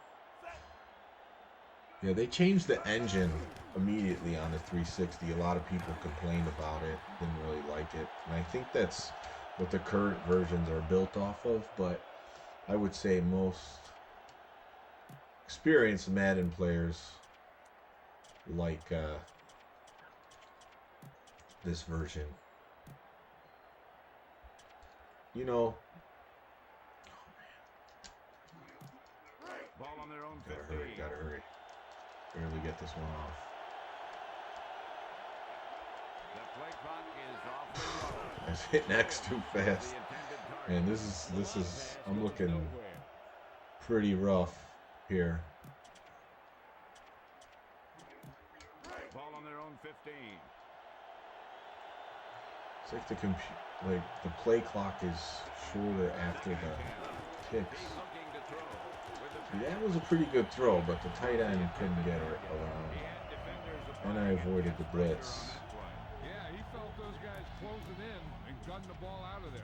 Yeah, they changed the engine immediately on the 360. A lot of people complained about it, didn't really like it. And I think that's what the current versions are built off of, but I would say most experienced Madden players like this version. You know, Ball on their own 15. gotta hurry. Barely get this one off. The play clock is off the roll. I was hitting X too fast. Man, this is I'm looking pretty rough here. Ball on their own 15. It's like the play clock is shorter after the kicks. Looking to throw. See, that was a pretty good throw, but the tight end couldn't get it around. And I avoided the blitz. Yeah, he felt those guys closing in and gutting the ball out of there.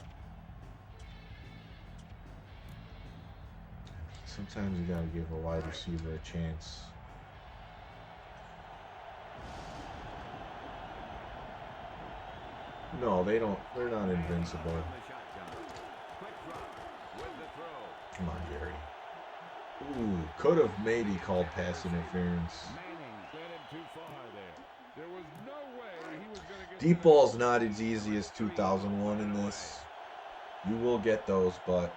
Sometimes you gotta give a wide receiver a chance. No, they don't. They're not invincible. Come on, Jerry. Ooh, could have maybe called pass interference. Deep ball's not as easy as 2001 in this. You will get those, but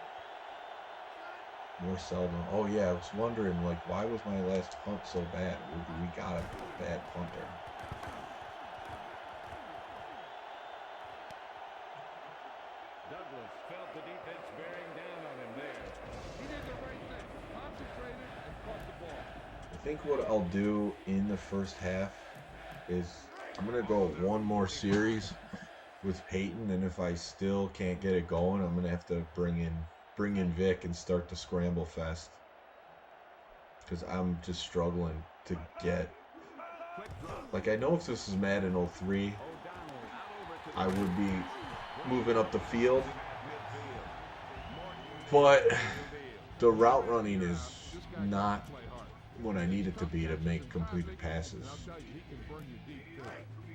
more seldom. Oh yeah, I was wondering, like, why was my last punt so bad? We got a bad punt there. felt the defense bearing down on him there. He did the right thing. Concentrated and caught the ball. I think what I'll do in the first half is I'm going to go one more series with Peyton, and if I still can't get it going, I'm going to have to bring in Vic and start the scramble fest. Because I'm just struggling to get... Like, I know if this is Madden 03, I would be moving up the field. But the route running is not what I need it to be to make completed passes.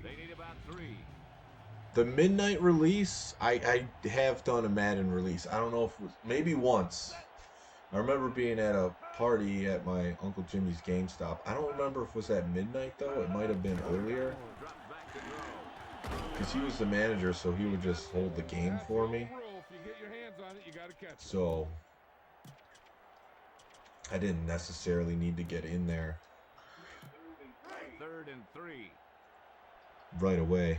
They need about 3. The midnight release, I have done a Madden release. I don't know if it was, maybe once. I remember being at a party at my Uncle Jimmy's GameStop. I don't remember if it was at midnight, though. It might have been earlier. Because he was the manager, so he would just hold the game for me. So, I didn't necessarily need to get in there 3rd and 3. right away.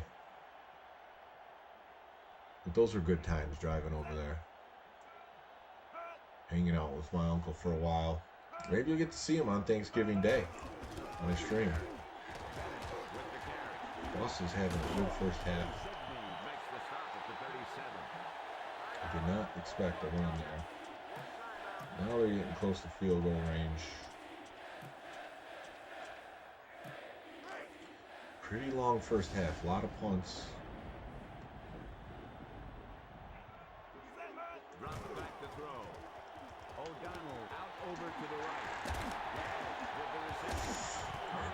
But those were good times driving over there. Hanging out with my uncle for a while. Maybe you'll get to see him on Thanksgiving Day on a stream. Bus is having a good first half. I did not expect a run there. Now they're getting close to field goal range. Pretty long first half. A lot of punts.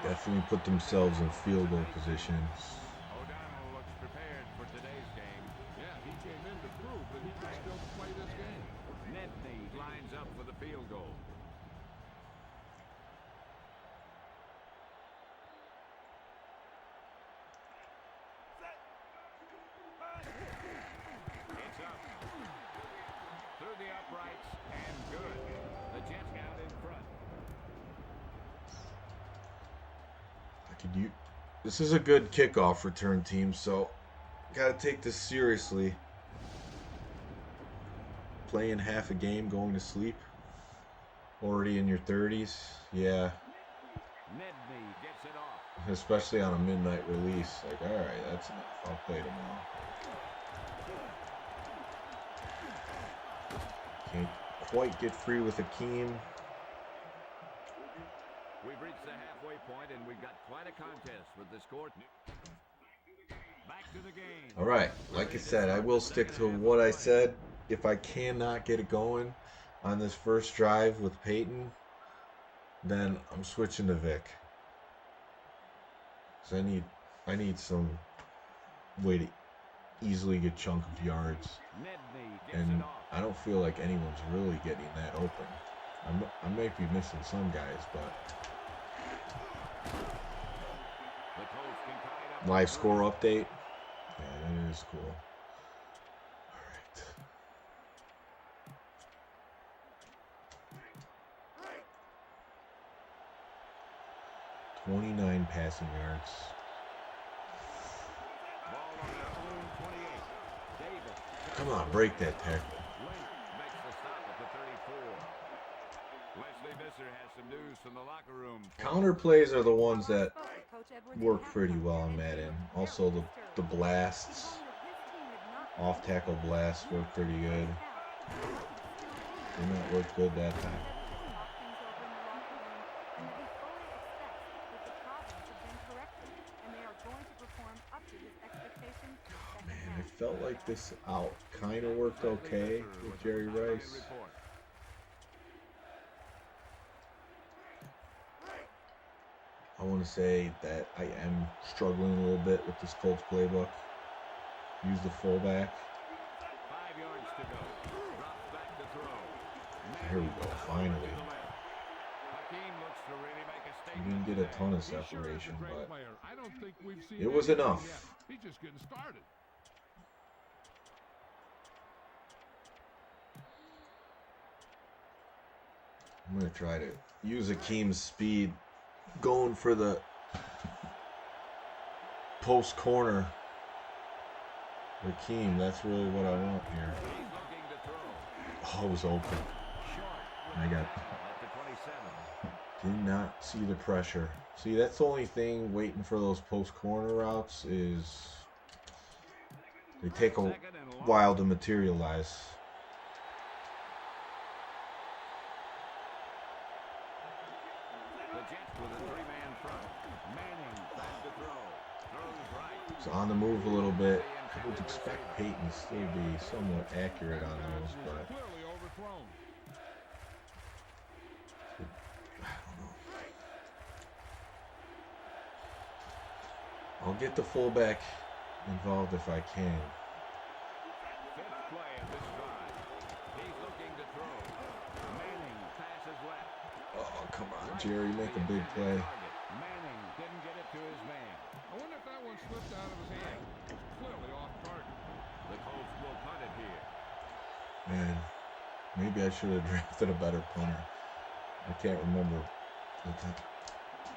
Definitely put themselves in field goal positions. O'Donnell looks prepared for today's game. Yeah, he came in to prove that he can still play this game. Nedney lines up for the field goal. It's up. Through the uprights and good. The Jets out in front. This is a good kickoff return team, so gotta take this seriously. Playing half a game, going to sleep. Already in your 30s, yeah. Nedney gets it off. Especially on a midnight release. Like, alright, that's enough. I'll play tomorrow. Can't quite get free with Akeem. We've reached the halfway point, and we've got quite a contest with the score. Back to the game. All right, like I said, I will stick to what I said. If I cannot get it going on this first drive with Peyton, then I'm switching to Vic. So I need some way to easily get chunk of yards, and I don't feel like anyone's really getting that open. I might be missing some guys, but live score update. Yeah, that is cool. All right. 29 passing yards. Come on, break that tackle. Counter plays are the ones that work pretty well in Madden. Also, the blasts, off tackle blasts work pretty good. Did not work good that time. Man, I felt like this out kind of worked okay with Jerry Rice. I want to say that I am struggling a little bit with this Colts playbook. Use the fullback. 5 yards to go. Drops back to throw. Here we go, finally. We didn't get a ton of separation, but it was enough. He's just getting started. I'm going to try to use Akeem's speed going for the post corner Raheem, that's really what I want here. He's looking to throw. Oh, it was open. Short. I got At the 27. did not see the pressure. See, that's the only thing waiting for those post corner routes is they take a Second and long. while to materialize. The Jets with a three-man front. Manning back to throw. Throws right. It's on the move a little bit. I would expect Peyton to still be somewhat accurate on those, but Clearly overthrown. I don't know. I'll get the fullback involved if I can. Fifth play of this drive. He's looking to throw. Manning passes left. Oh, come on, Jerry, make a big play. Manning didn't get it to his man. I wonder if that one slipped out of his hand. Clearly off target. The Colts will punt it here. Man, maybe I should have drafted a better punter. I can't remember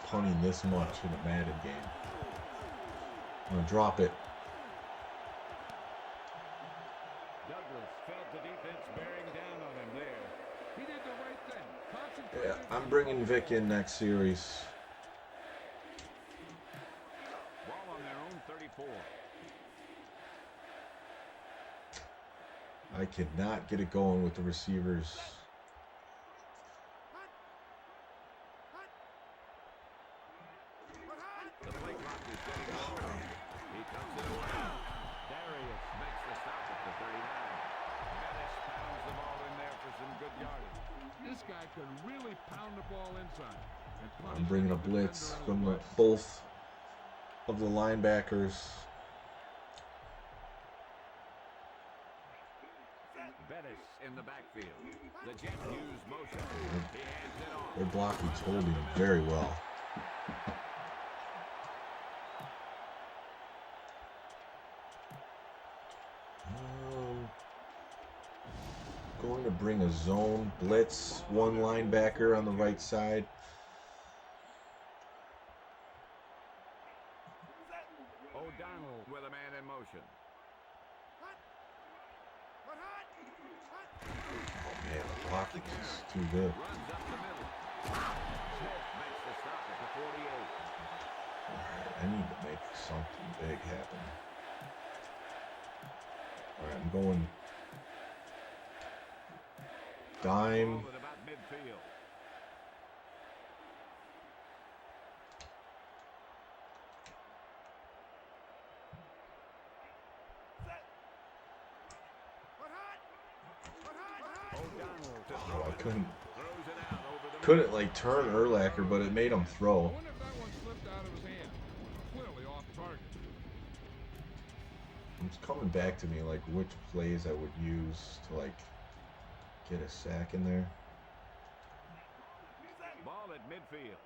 punting this much in a Madden game. I'm going to drop it. Douglas felt the defense bearing down on him there. He did the right thing. Concentrated. Yeah, I'm bringing Vic in next series. Ball on their own 34. I cannot get it going with the receivers. The play clock is getting low. He cuts it away. Darius makes the stop at the 39. Bettis pounds the ball in there for some good yardage. This guy could really pound the ball inside. And I'm punish bringing a the blitz defender from on the both of the linebackers. Bettis in the backfield. The Jets use motion. He hands it off. Their blocking's holding him very well. Going to bring a zone blitz, one linebacker on the right side. O'Donnell with a man in motion. Oh man, the blocking is too good. Runs up the middle. Smith makes the stop at the 48. Alright, I need to make something big happen. Alright, I'm going dime. Ball at about midfield. O'Donnell to Oh, throw I it. couldn't Throws it out over the couldn't like turn Urlacher, but it made him I throw. wonder if that one slipped out of his hand. Clearly off target. It's coming back to me like which plays I would use to like get a sack in there. ball at midfield.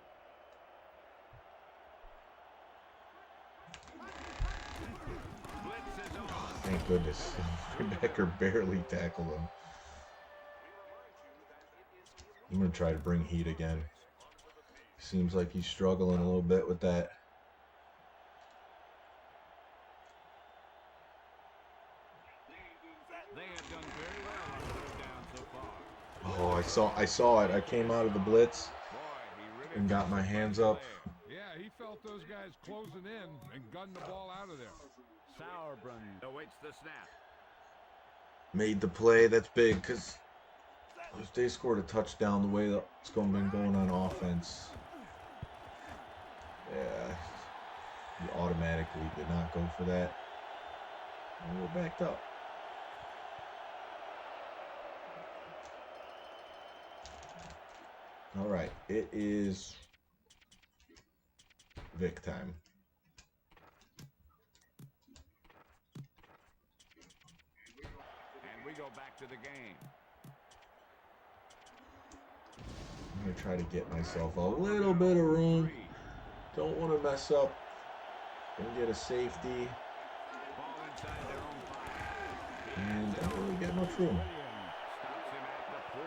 Blitz is on. Thank goodness. Linebacker barely tackled him. I'm going to try to bring heat again. Seems like he's struggling a little bit with that. They have done very well on third down so far. Oh, I saw it. I came out of the blitz Boy, he really and got my hands up. Yeah, he felt those guys closing in and gunned the ball out of there. Sauerbrunn awaits the snap. Made the play. That's big because if they scored a touchdown the way that's been going on offense, yeah, you automatically did not go for that. And we're backed up. All right, it is Vic time. And we go back to the game. I'm going to try to get myself a little bit of room. Don't want to mess up. Gonna get a safety. Ball inside their own 5. And I don't really get much room. Stops him at the 4.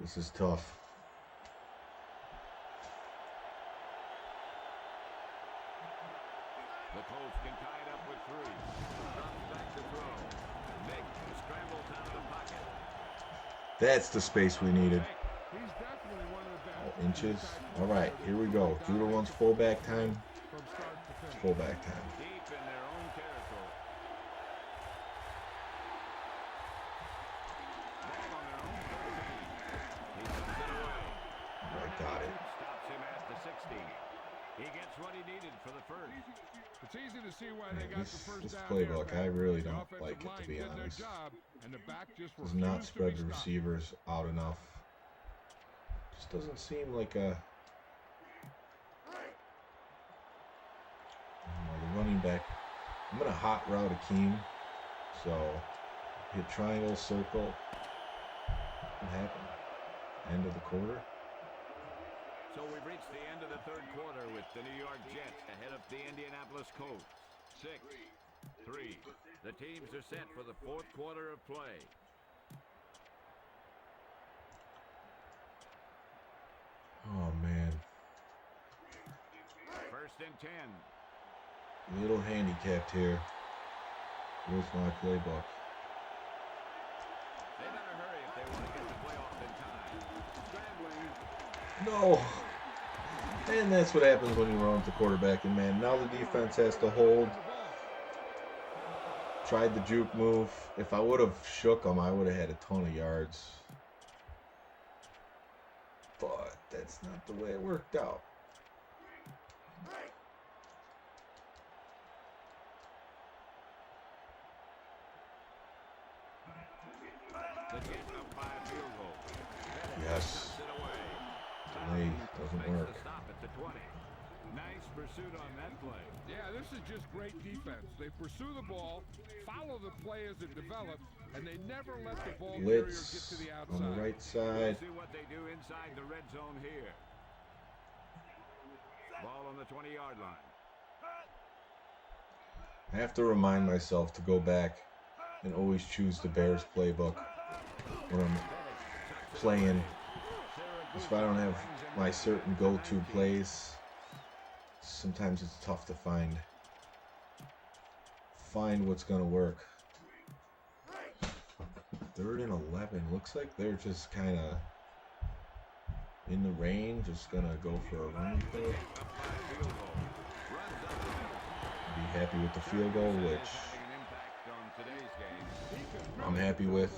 This is tough. The Colts can tie it up with 3. Drops back to throw. Vick scrambles out of the pocket. That's the space we needed. He's definitely one of the best. Oh, inches. All right, here we go. Judah wants fullback time. From start to finish. Fullback time. Deep in their own territory. Ball on their own 13. He puts it away. I got it. Stops him at the 16. He gets what he needed for the first. It's easy to see why they Man, got this the first down playbook, there, I Pat. really The don't offensive like it, to line be did their honest. job, and the back just Does not refused to spread be the stopped. receivers out enough. Just doesn't seem like a... The running back. I'm going to hot route Akeem. So, hit triangle, circle. What happened? End of the quarter? So we've reached the end of the third quarter with the New York Jets ahead of the Indianapolis Colts. 6-3. The teams are set for the fourth quarter of play. Oh, man. First and 10. Little handicapped here. Where's my playbook? They better hurry if they want to get the playoff in time. Scrambling. No! And that's what happens when you run with the quarterback. And, man, now the defense has to hold. Tried the juke move. If I would have shook him, I would have had a ton of yards. But that's not the way it worked out. The Jets up by a field goal. Yes. It away. Delay doesn't Makes work. the stop at the 20. Nice pursuit on that play. Yeah, this is just great defense. They pursue the ball, follow the play as it develops, and they never let the ball carrier get Blitz to the outside. on the right We'll side. see what they do inside the red zone here. Ball on the 20-yard line. I have to remind myself to go back and always choose the Bears playbook when I'm playing. If I don't have my certain go-to plays, sometimes it's tough to find what's gonna work. 3rd and 11. Looks like they're just kind of in the range. Just gonna go for a run play. Be happy with the field goal, which I'm happy with.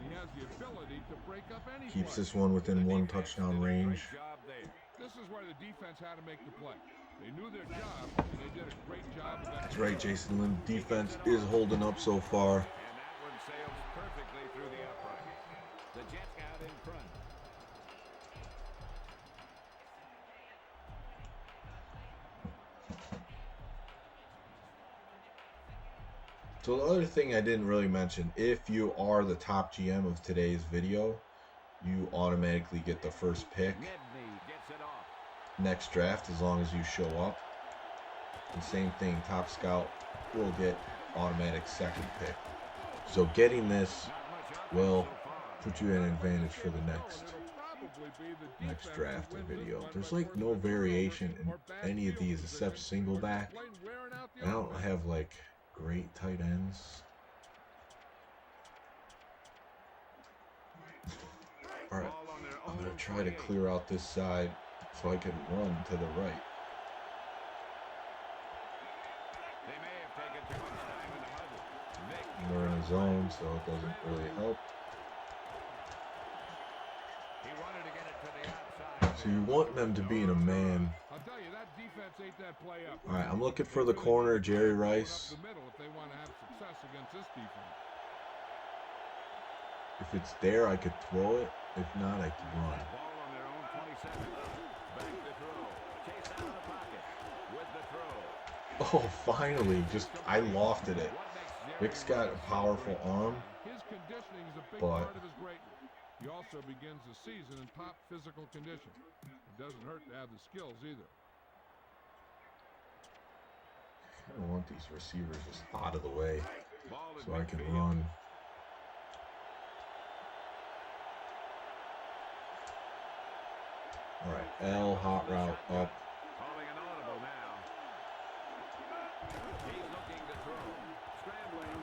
He has the ability to break up any Keeps play. this one within one touchdown range. This is where the defense had to make the play. They knew their job, and they did a great job of That's right, Jason Lynn. Defense is holding up so far. And that one sails perfectly through the upright. The Jets out in front. So the other thing I didn't really mention, if you are the top GM of today's video, you automatically get the first pick Nedney gets it off. next draft as long as you show up. And same thing, top scout will get automatic second pick. So getting this will put you at an advantage for the next draft and video. There's like no variation in any of these except single back. I don't have like great tight ends. Alright, I'm going to try to clear out this side so I can run to the right. They may have taken too much time in the huddle. Vick. We're in a zone, so it doesn't really help. He wanted to get it to the outside. So you want them to be in a man. I'll tell you, that defense ate that play up. Alright, I'm looking for the corner, Jerry Rice. Up the middle if they want to have success against this defense. If it's there, I could throw it. If not, I can run. Ball on their own 27. Back to throw. Chase out of the pocket. With the throw. Oh, finally. Just, I lofted it. Vick's got a powerful arm. His conditioning is a big But- part of his greatness. He also begins the season in top physical condition. It doesn't hurt to have the skills either. I don't want these receivers just out of the way Ball at so I can midfield. run. All right, L, hot route, up. Calling an audible now. He's looking to throw. Scrambling.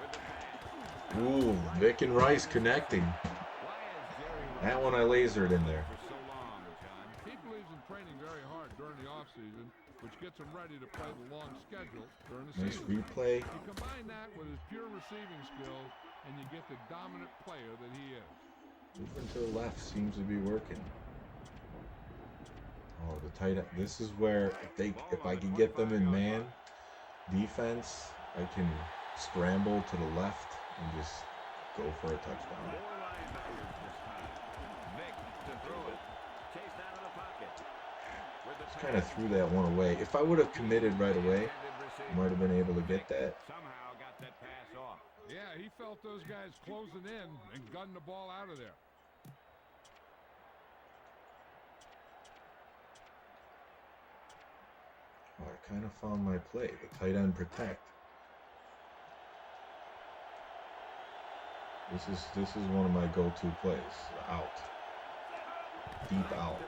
With the pass. Ooh, Vic and Rice connecting. Why is Jerry That one I lasered in there. for so long, John? He believes in training very hard during the offseason, which gets him ready to play the long schedule during the Nice season. replay. You combine that with his pure receiving skills, and you get the dominant player that he is. Moving to the left seems to be working. Oh, the tight end. This is where if I can get them in man defense, I can scramble to the left and just go for a touchdown. Four linebackers this time. Vic to throw it. Chased out of the pocket. With the Just kind of threw that one away. If I would have committed right away, receiver. I might have been able to get that. Somehow got that pass off. Yeah, he felt those guys closing in and gunned the ball out of there. Oh, I kind of found my play. The tight end protect. This is one of my go-to plays. Out. Deep out.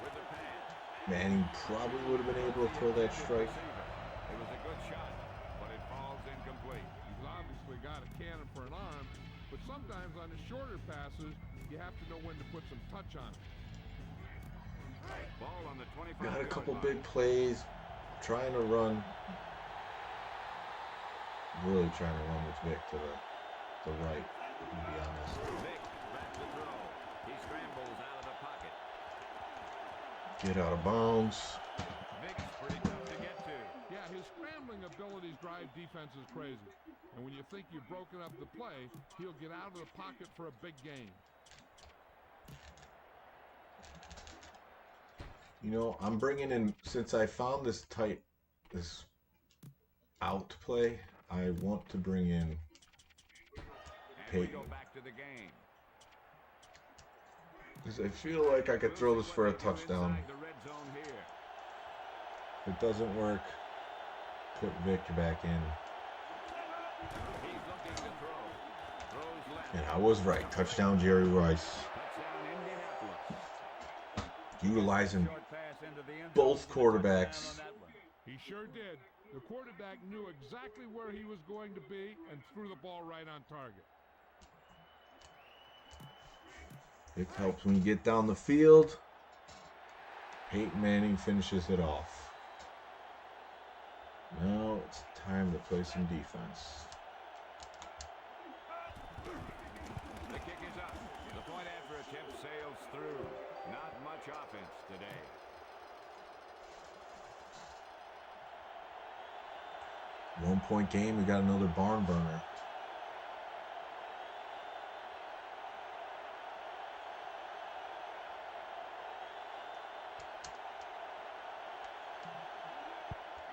With the pass. Manning probably would have been able to throw that strike. It was a good shot, but it falls incomplete. He's obviously got a cannon for an arm, but sometimes on the shorter passes, you have to know when to put some touch on it. Ball on the 25. Got a couple big plays. Trying to run. Really trying to run with Vic to the right, to be honest. Vic back to throw. He scrambles out of the pocket. Get out of bounds. Vic's pretty tough to get to. Yeah, his scrambling abilities drive defenses crazy. And when you think you've broken up the play, he'll get out of the pocket for a big gain. You know, I'm bringing in, since I found this out play, I want to bring in And we Peyton. go back to the game. Because I feel like I could throw this for a touchdown. Inside the red zone here. If it doesn't work, put Vic back in. He's looking to throw. Throws left. And I was right. Touchdown, Jerry Rice. Touchdown, Indianapolis. Utilizing Short pass into the end zone. both quarterbacks. Touchdown on that one. He sure did. The quarterback knew exactly where he was going to be and threw the ball right on target. It helps when you get down the field. Peyton Manning finishes it off. Now it's time to play some defense. The kick is up. The point after attempt sails through. Not much offense today. One-point game, we got another barn burner.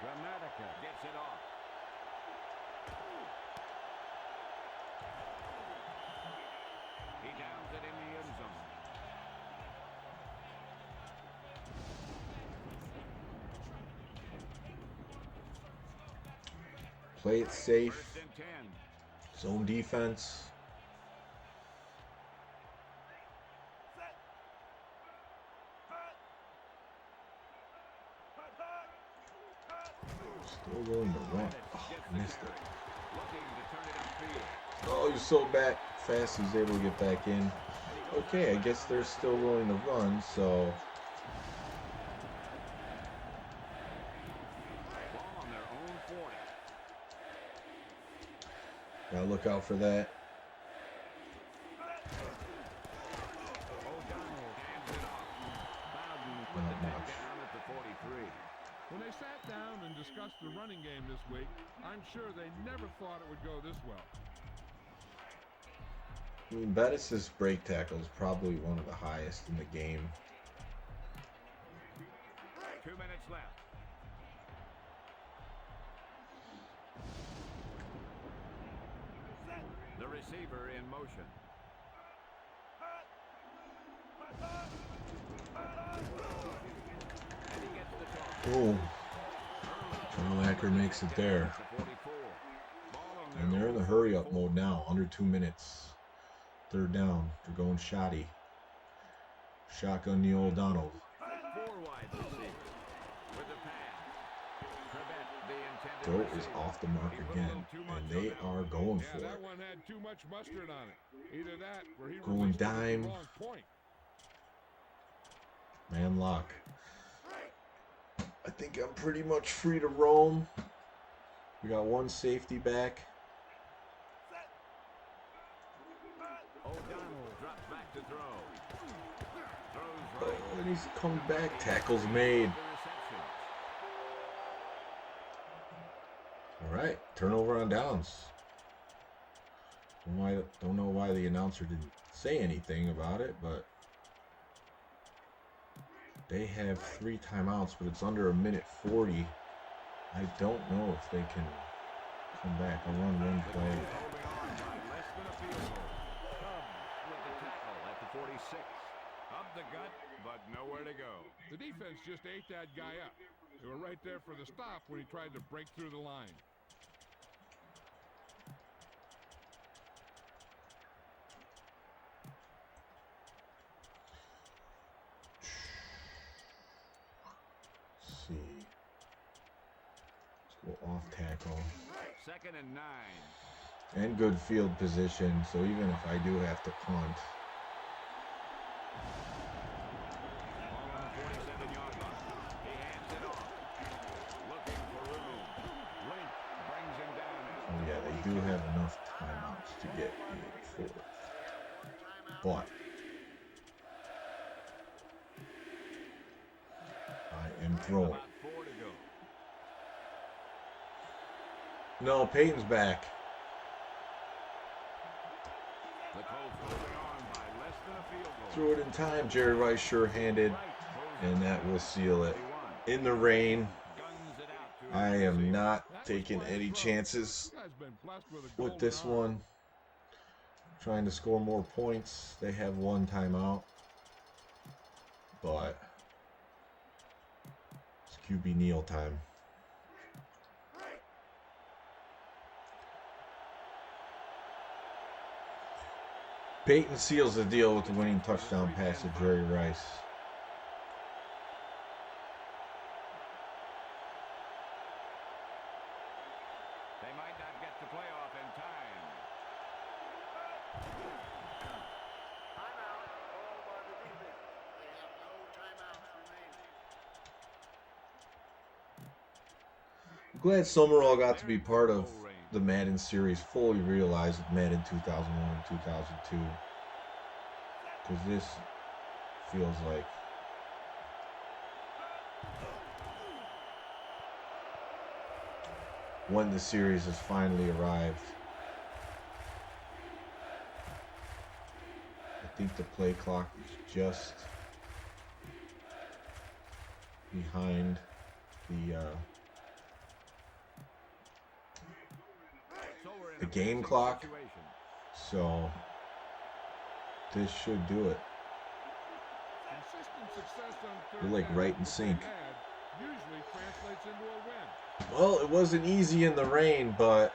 Dramatica gets it off. He downs it in the end zone. Play it safe. First and 10. Zone defense. Still going to run. Oh, missed it. Looking to turn it upfield. Oh, he's so back fast he's able to get back in. Okay, I guess they're still willing to run, so Ball on their own 40. gotta look out for that. O'Donnell hands it off. Bowden with Not the much. takedown at the 43. When they sat down and discussed the running game this week, I'm sure they never thought it would go this well. I mean, Bettis' break tackle is probably one of the highest in the game. 2 minutes left. The receiver in motion. And he gets the toss. Boom. Urlacher makes it there. At the 44. Ball on their And they're in the own hurry up 44. mode now. Under 2 minutes. Third down. They're going shoddy. Shotgun the old Donald. 4 wide receiver with the pass. Prevent the intended Throw is receiver. off the mark He put a again, little too much and on they that are one. going Yeah, for that it. one had too much mustard on it. Either that or he Going released it at dime. the wrong point. Man lock. I think I'm pretty much free to roam. We got one safety back. O'Donnell drops back to throw. Throws Oh, right. and he's coming back. Tackle's made. The reception. All right, turnover on downs. Don't know why the announcer didn't say anything about it, but they have 3 timeouts, but it's under a minute 40. I don't know if they can come back. I'll run one The play. Colts holding on by less than a field goal. Cubs with the tackle at the 46. Up the gut, but nowhere to go. The defense just ate that guy up. They were right there for the stop when he tried to break through the line. Let's see. Let's go off tackle. 2nd and 9. And good field position, so even if I do have to punt. Ball on the 47-yard line. He hands it off. Looking for room. Link brings him down. Oh yeah, they do have enough timeouts to get a fourth. But I am throwing. About 4 to go. No, Peyton's back. The Colts holding on by less than a field goal. Threw it in time. Jerry Rice sure-handed, and that will seal it. In the rain, Guns it out to I his am receiver. not taking any chances This guy's been blessed with a with golden this arm. one. Trying to score more points. They have 1 timeout, but it's QB kneel time. Peyton seals the deal with the winning touchdown pass to Jerry Rice. They might not get to playoff in time. Timeout called by the defense. They have no timeouts remaining. Glad Summerall got to be part of the Madden series, fully realized with Madden 2001 and 2002. Because this feels like when the series has finally arrived. I think the play clock is just behind the game clock, so this should do it. Consistent success on We're third like down right in sync. usually translates into a win. Well, it wasn't easy in the rain, but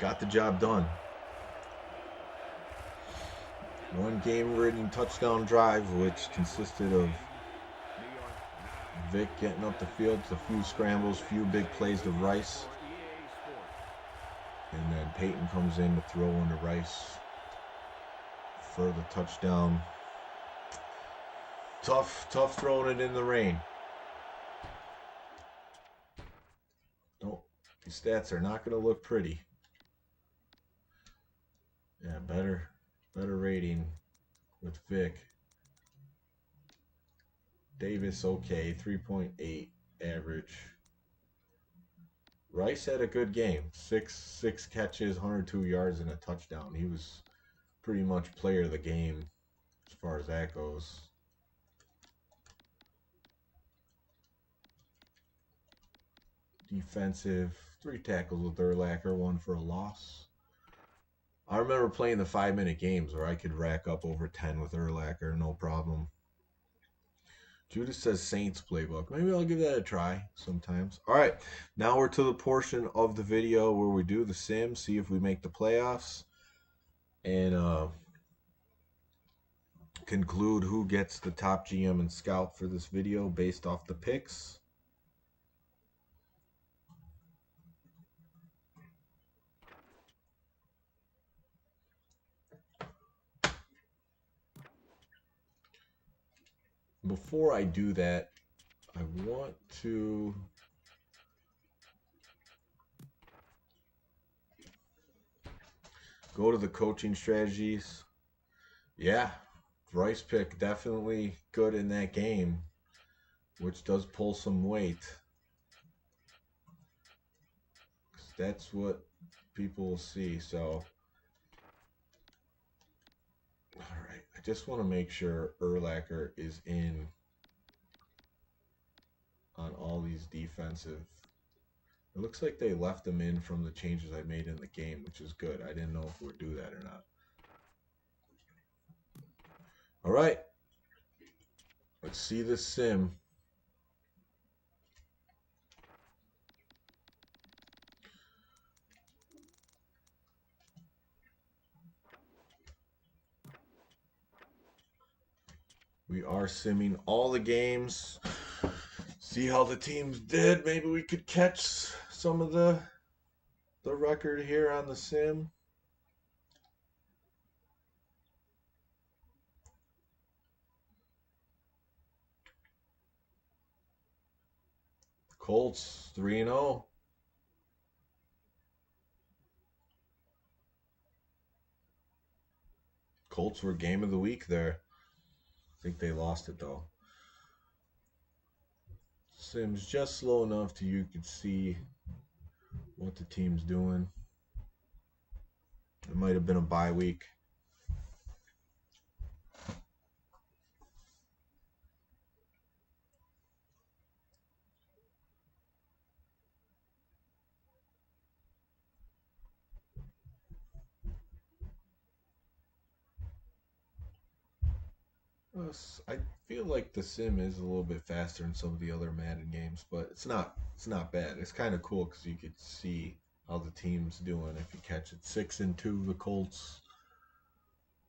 got the job done. 1 game-ridden touchdown drive, which consisted of Vic getting up the field, a few scrambles, few big plays to Rice, and then Peyton comes in to throw into Rice for the touchdown. Tough throwing it in the rain. Don't, these stats are not going to look pretty. Yeah, better rating with Vic. Davis, okay, 3.8 average. Rice had a good game. Six catches, 102 yards, and a touchdown. He was pretty much player of the game as far as that goes. Defensive, 3 tackles with Urlacher, 1 for a loss. I remember playing the 5-minute games where I could rack up over 10 with Urlacher, no problem. Judas says Saints playbook. Maybe I'll give that a try sometimes. All right, now we're to the portion of the video where we do the sim, see if we make the playoffs, and conclude who gets the top GM and scout for this video based off the picks. Before I do that, I want to go to the coaching strategies. Yeah, Rice pick definitely good in that game, which does pull some weight. That's what people will see. So, all right, I just want to make sure Urlacher is in on all these defensive. It looks like they left them in from the changes I made in the game, which is good. I didn't know if we'd do that or not. All right, let's see this sim. We are simming all the games. See how the teams did. Maybe we could catch some of the record here on the sim. Colts 3-0. Colts were game of the week there. I think they lost it though. Sim's just slow enough to you could see what the team's doing. It might have been a bye week. I feel like the sim is a little bit faster than some of the other Madden games, but it's not bad. It's kind of cool because you could see how the team's doing if you catch it. 6-2, the Colts.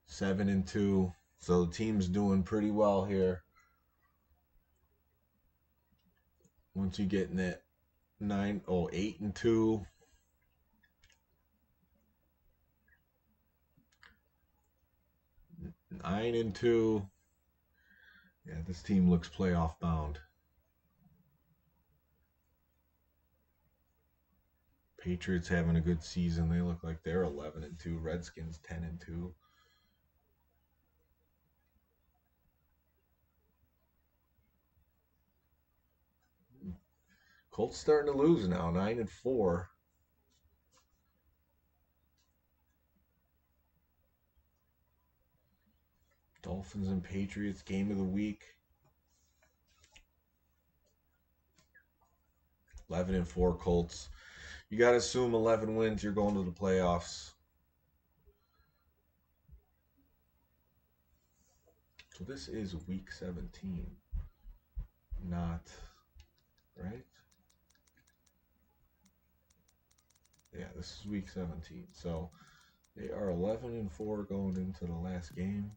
7-2. So the team's doing pretty well here. Once you get in that 8-2. 9-2. Yeah, this team looks playoff bound. Patriots having a good season. They look like they're 11-2. Redskins 10-2. Colts starting to lose now, 9-4. Dolphins and Patriots game of the week. 11-4 Colts. You got to assume 11 wins, you're going to the playoffs. So this is week 17. Not, right? Yeah, this is week 17. So they are 11-4 going into the last game.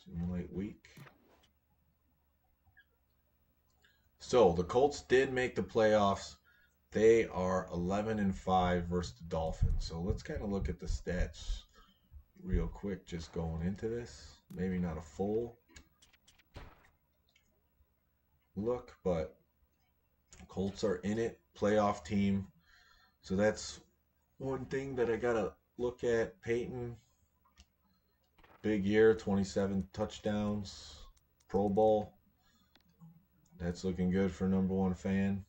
Simulate week. So the Colts did make the playoffs. They are 11-5 versus the Dolphins. So let's kind of look at the stats real quick just going into this. Maybe not a full look, but Colts are in it, playoff team. So that's one thing that I got to look at. Peyton, big year, 27 touchdowns, Pro Bowl. That's looking good for #1 fan.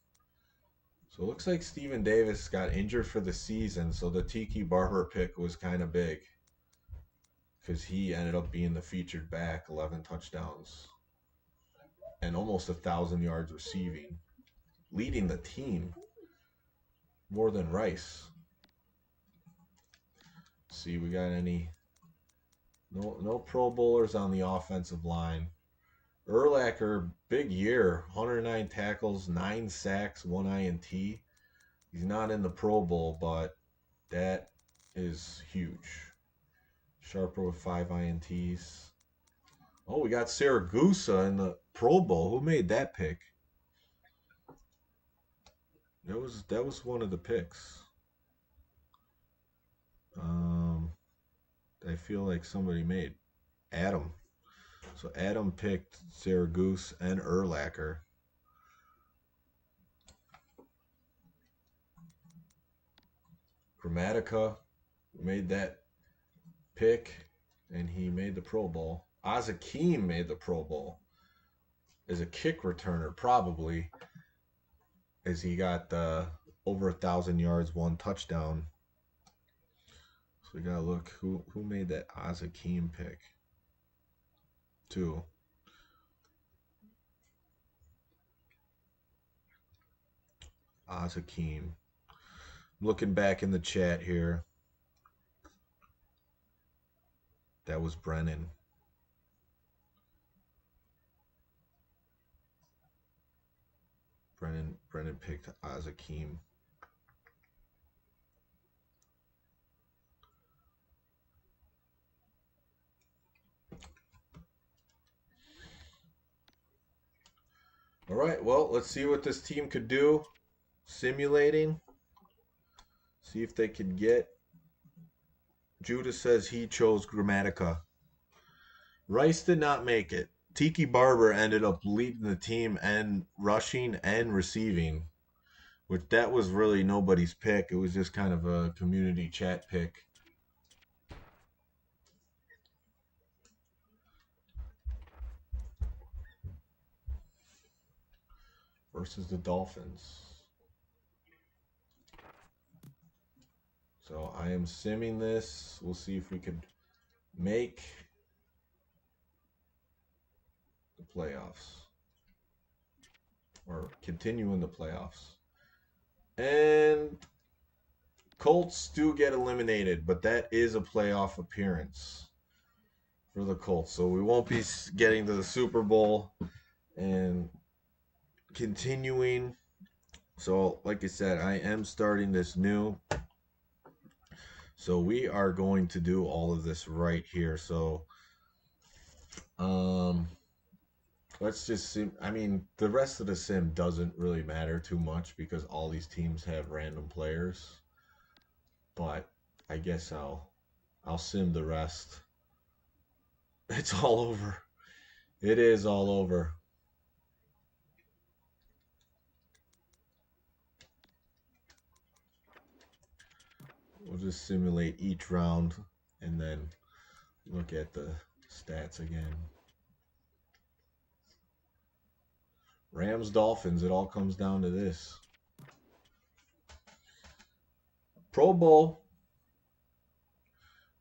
So it looks like Steven Davis got injured for the season, so the Tiki Barber pick was kind of big because he ended up being the featured back, 11 touchdowns and almost 1,000 yards receiving, leading the team more than Rice. Let's see, we got any No Pro Bowlers on the offensive line. Urlacher, big year. 109 tackles, 9 sacks, 1 INT. He's not in the Pro Bowl, but that is huge. Sharper with 5 INTs. Oh, we got Saragusa in the Pro Bowl. Who made that pick? That was one of the picks. I feel like somebody made Adam. So Adam picked Saragoose and Urlacher. Grammatica made that pick, and he made the Pro Bowl. Azakim made the Pro Bowl as a kick returner, probably, as he got over 1,000 yards, 1 touchdown. So we gotta look who made that Azakim pick. 2. Azakim. Looking back in the chat here. That was Brennan. Brennan picked Azakim. All right, well, let's see what this team could do. Simulating. See if they could get. Judah says he chose Grammatica. Rice did not make it. Tiki Barber ended up leading the team and rushing and receiving, which that was really nobody's pick. It was just kind of a community chat pick. Versus the Dolphins. So I am simming this. We'll see if we could make the playoffs or continue in the playoffs. And Colts do get eliminated, but that is a playoff appearance for the Colts. So we won't be getting to the Super Bowl and continuing. So like I said, I am starting this new. So we are going to do all of this right here. So let's just sim. I mean, the rest of the sim doesn't really matter too much because all these teams have random players. But I guess I'll sim the rest. It's all over. It is all over. We'll just simulate each round and then look at the stats again. Rams, Dolphins, it all comes down to this. Pro Bowl.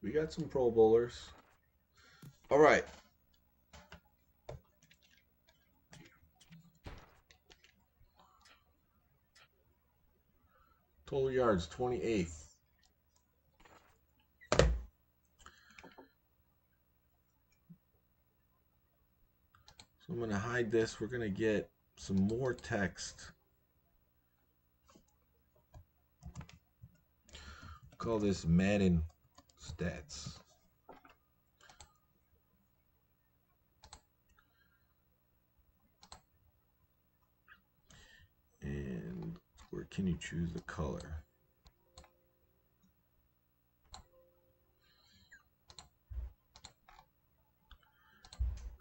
We got some Pro Bowlers. All right. Total yards, 28th. So I'm going to hide this. We're going to get some more text. Call this Madden stats. And where can you choose the color?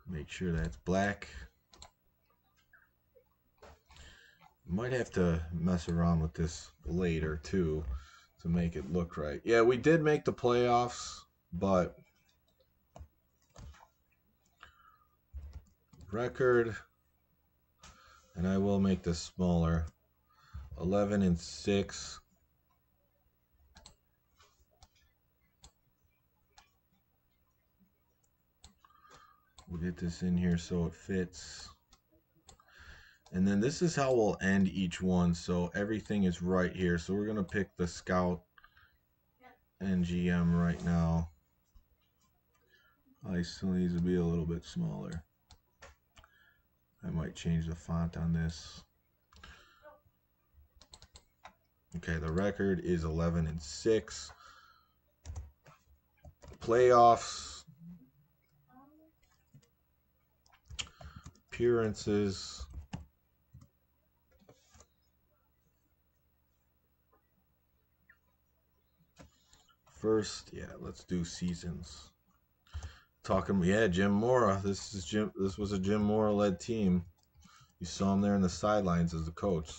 Make sure that's black. Might have to mess around with this later too to make it look right. Yeah, we did make the playoffs, but record, and I will make this smaller, 11-6. We'll get this in here so it fits. And then this is how we'll end each one. So everything is right here. So we're going to pick the Scout and GM right now. still needs to be a little bit smaller. I might change the font on this. Okay, the record is 11-6. Playoffs, appearances, first, yeah, let's do seasons. Jim Mora. This was a Jim Mora led team. You saw him there in the sidelines as the coach.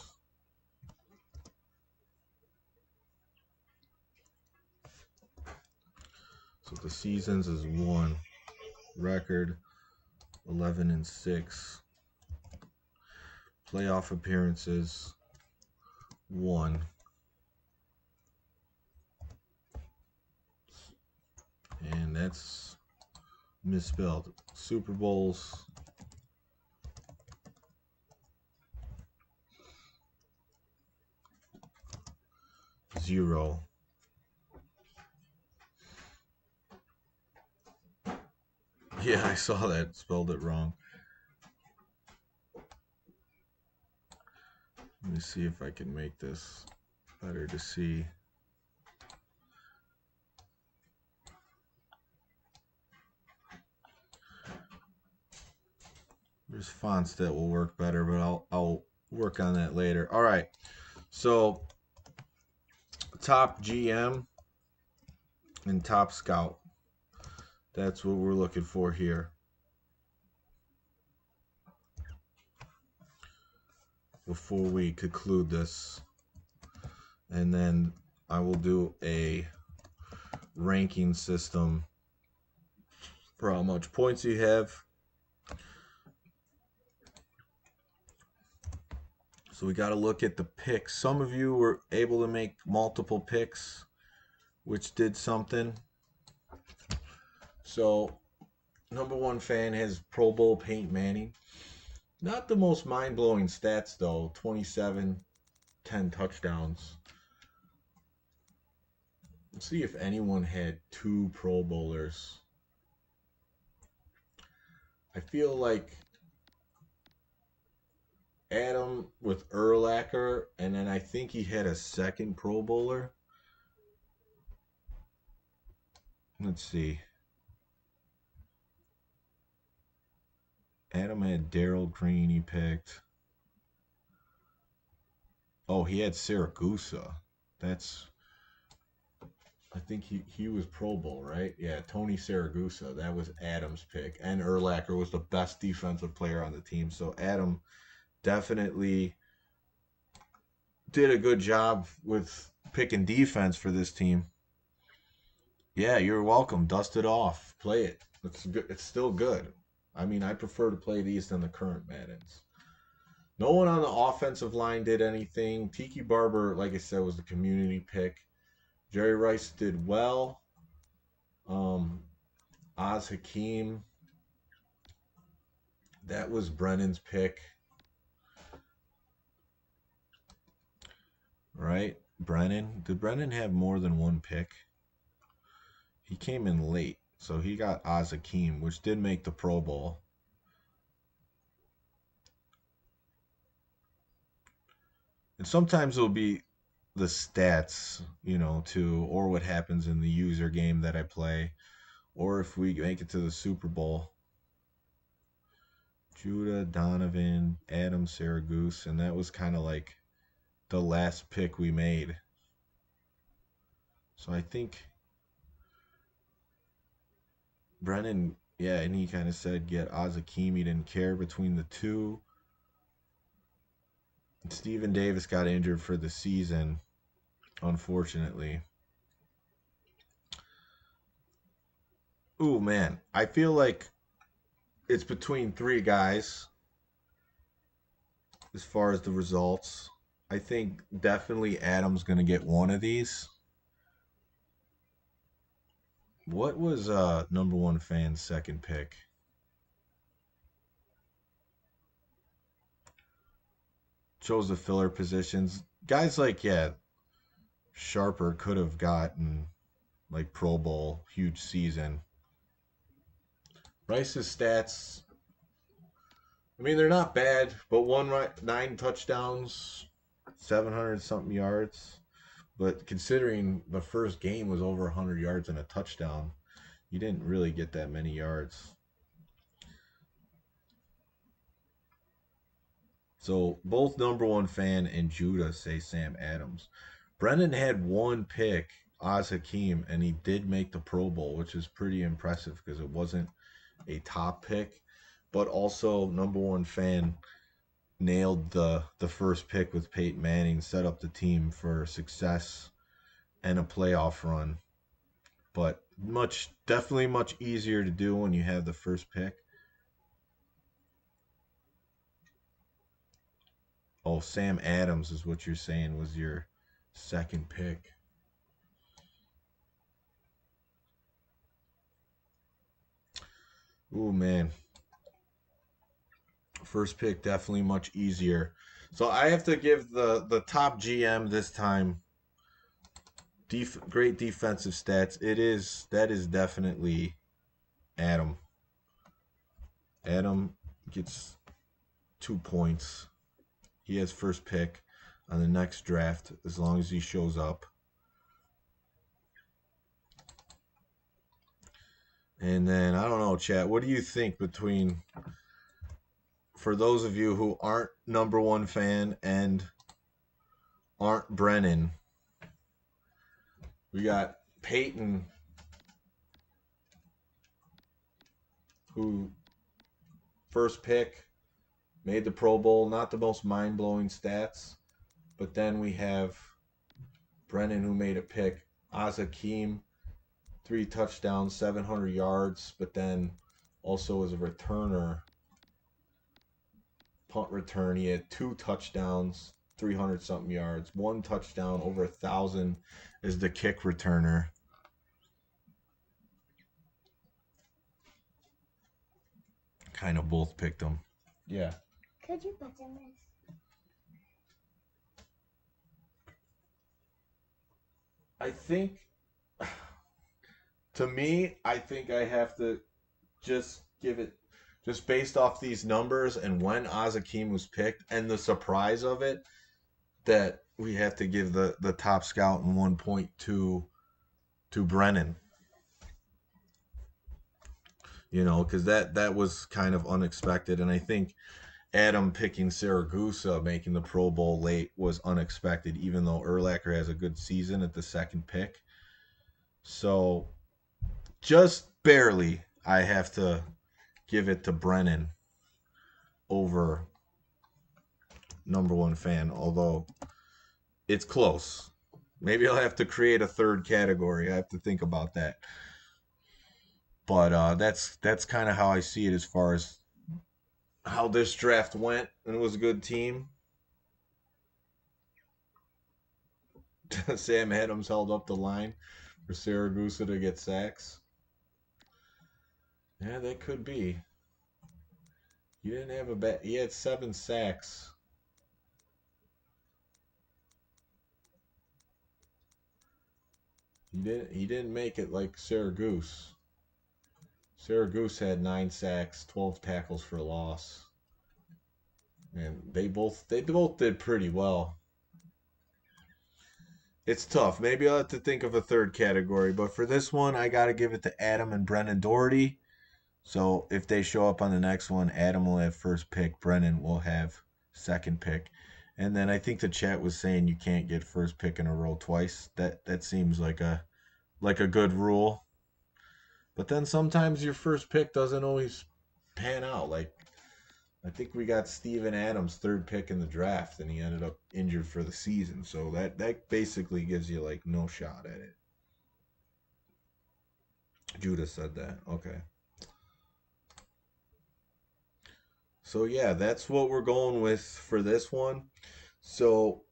So the seasons is 1. Record 11-6. Playoff appearances 1. And that's misspelled. Super Bowls 0. Yeah, I saw that. Spelled it wrong. Let me see if I can make this better to see. There's fonts that will work better, but I'll work on that later. All right. So top GM and top scout. That's what we're looking for here. Before we conclude this. And then I will do a ranking system for how much points you have. So we got to look at the picks. Some of you were able to make multiple picks, which did something. So, number 1 fan has Pro Bowl Peyton Manning. Not the most mind-blowing stats, though. 27, 10 touchdowns. Let's see if anyone had 2 Pro Bowlers. I feel like Adam with Urlacher, and then I think he had a second Pro Bowler. Let's see. Adam had Daryl Green he picked. Oh, he had Siragusa. I think he was Pro Bowl, right? Yeah, Tony Siragusa. That was Adam's pick. And Urlacher was the best defensive player on the team. So Adam definitely did a good job with picking defense for this team. Yeah, you're welcome. Dust it off. Play it. It's good. It's still good. I mean, I prefer to play these than the current Maddens. No one on the offensive line did anything. Tiki Barber, like I said, was the community pick. Jerry Rice did well. Oz Hakeem, that was Brennan's pick. Right? Brennan. Did Brennan have more than 1 pick? He came in late. So he got Oz Hakeem, which did make the Pro Bowl. And sometimes it'll be the stats, too, or what happens in the user game that I play, or if we make it to the Super Bowl. Judah, Donovan, Adam Saragoose, and that was kind of like the last pick we made. So I think Brennan, yeah, and he kind of said get Oz Hakeem. He didn't care between the 2. And Stephen Davis got injured for the season, unfortunately. Ooh, man. I feel like it's between 3 guys as far as the results. I think definitely Adam's going to get one of these. What was number 1 fan's second pick? Chose the filler positions. Guys like, Sharper could have gotten like Pro Bowl, huge season. Rice's stats, I mean, they're not bad, but 9 touchdowns, 700 something yards. But considering the first game was over 100 yards and a touchdown, you didn't really get that many yards. So both number one fan and Judah say Sam Adams. Brennan had one pick, Oz Hakeem, and he did make the Pro Bowl, which is pretty impressive because it wasn't a top pick. But also, number one fan nailed the first pick with Peyton Manning, set up the team for success and a playoff run. But definitely much easier to do when you have the first pick. Oh, Sam Adams is what you're saying was your second pick. Ooh, man. First pick definitely much easier. So I have to give the top GM this time great defensive stats. That is definitely Adam. Adam gets 2 points. He has first pick on the next draft as long as he shows up. And then, I don't know, chat, what do you think between, for those of you who aren't number one fan and aren't Brennan, we got Peyton, who first pick, made the Pro Bowl, not the most mind-blowing stats. But then we have Brennan, who made a pick. Oz Hakeem, 3 touchdowns, 700 yards, but then also as a returner, punt return, he had 2 touchdowns, 300 something yards, 1 touchdown, over 1,000 as the kick returner. Kind of both picked him. Yeah. Could you put in this? I think, to me, I think I have to just give it, just based off these numbers and when Oz Hakeem was picked and the surprise of it, that we have to give the top scout and 1 point to Brennan. You know, because that was kind of unexpected. And I think Adam picking Saragusa, making the Pro Bowl late, was unexpected, even though Urlacher has a good season at the second pick. So just barely, I have to give it to Brennan over number one fan, although it's close. Maybe I'll have to create a third category. I have to think about that. But that's kind of how I see it as far as how this draft went, and it was a good team. Sam Adams held up the line for Saragusa to get sacks. Yeah, that could be. He didn't have a bad. He had 7 sacks. He didn't make it like Saragusa. Saragusa had 9 sacks, 12 tackles for loss. And they both did pretty well. It's tough. Maybe I'll have to think of a third category, but for this one, I got to give it to Adam and Brennan Doherty. So if they show up on the next one, Adam will have first pick, Brennan will have second pick. And then I think the chat was saying you can't get first pick in a row twice. That seems like a good rule. But then sometimes your first pick doesn't always pan out. Like, I think we got Steven Adams third pick in the draft, and he ended up injured for the season. So that basically gives you like no shot at it. Judah said that. Okay. So yeah, that's what we're going with for this one. So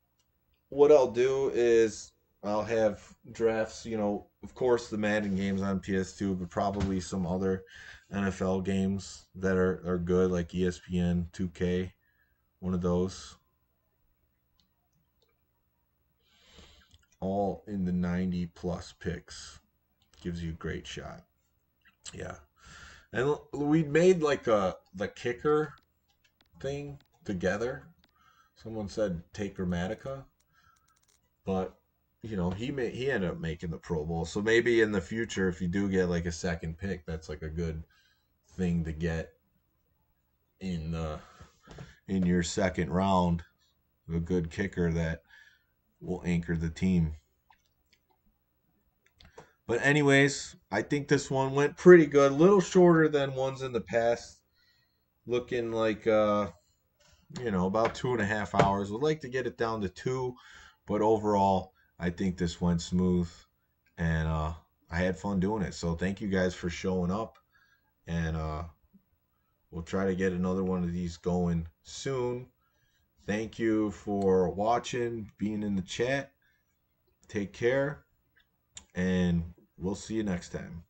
what I'll do is I'll have drafts, of course the Madden games on PS2, but probably some other NFL games that are good, like ESPN 2K, one of those. All in the 90 plus picks. Gives you a great shot. Yeah. And we made like the kicker thing together. Someone said take Grammatica, but he ended up making the Pro Bowl. So maybe in the future, if you do get like a second pick, that's like a good thing to get in your second round. A good kicker that will anchor the team. But anyways, I think this one went pretty good. A little shorter than ones in the past. Looking like about 2.5 hours. Would like to get it down to 2, but overall, I think this went smooth, and I had fun doing it. So thank you guys for showing up, and we'll try to get another one of these going soon. Thank you for watching, being in the chat. Take care, and we'll see you next time.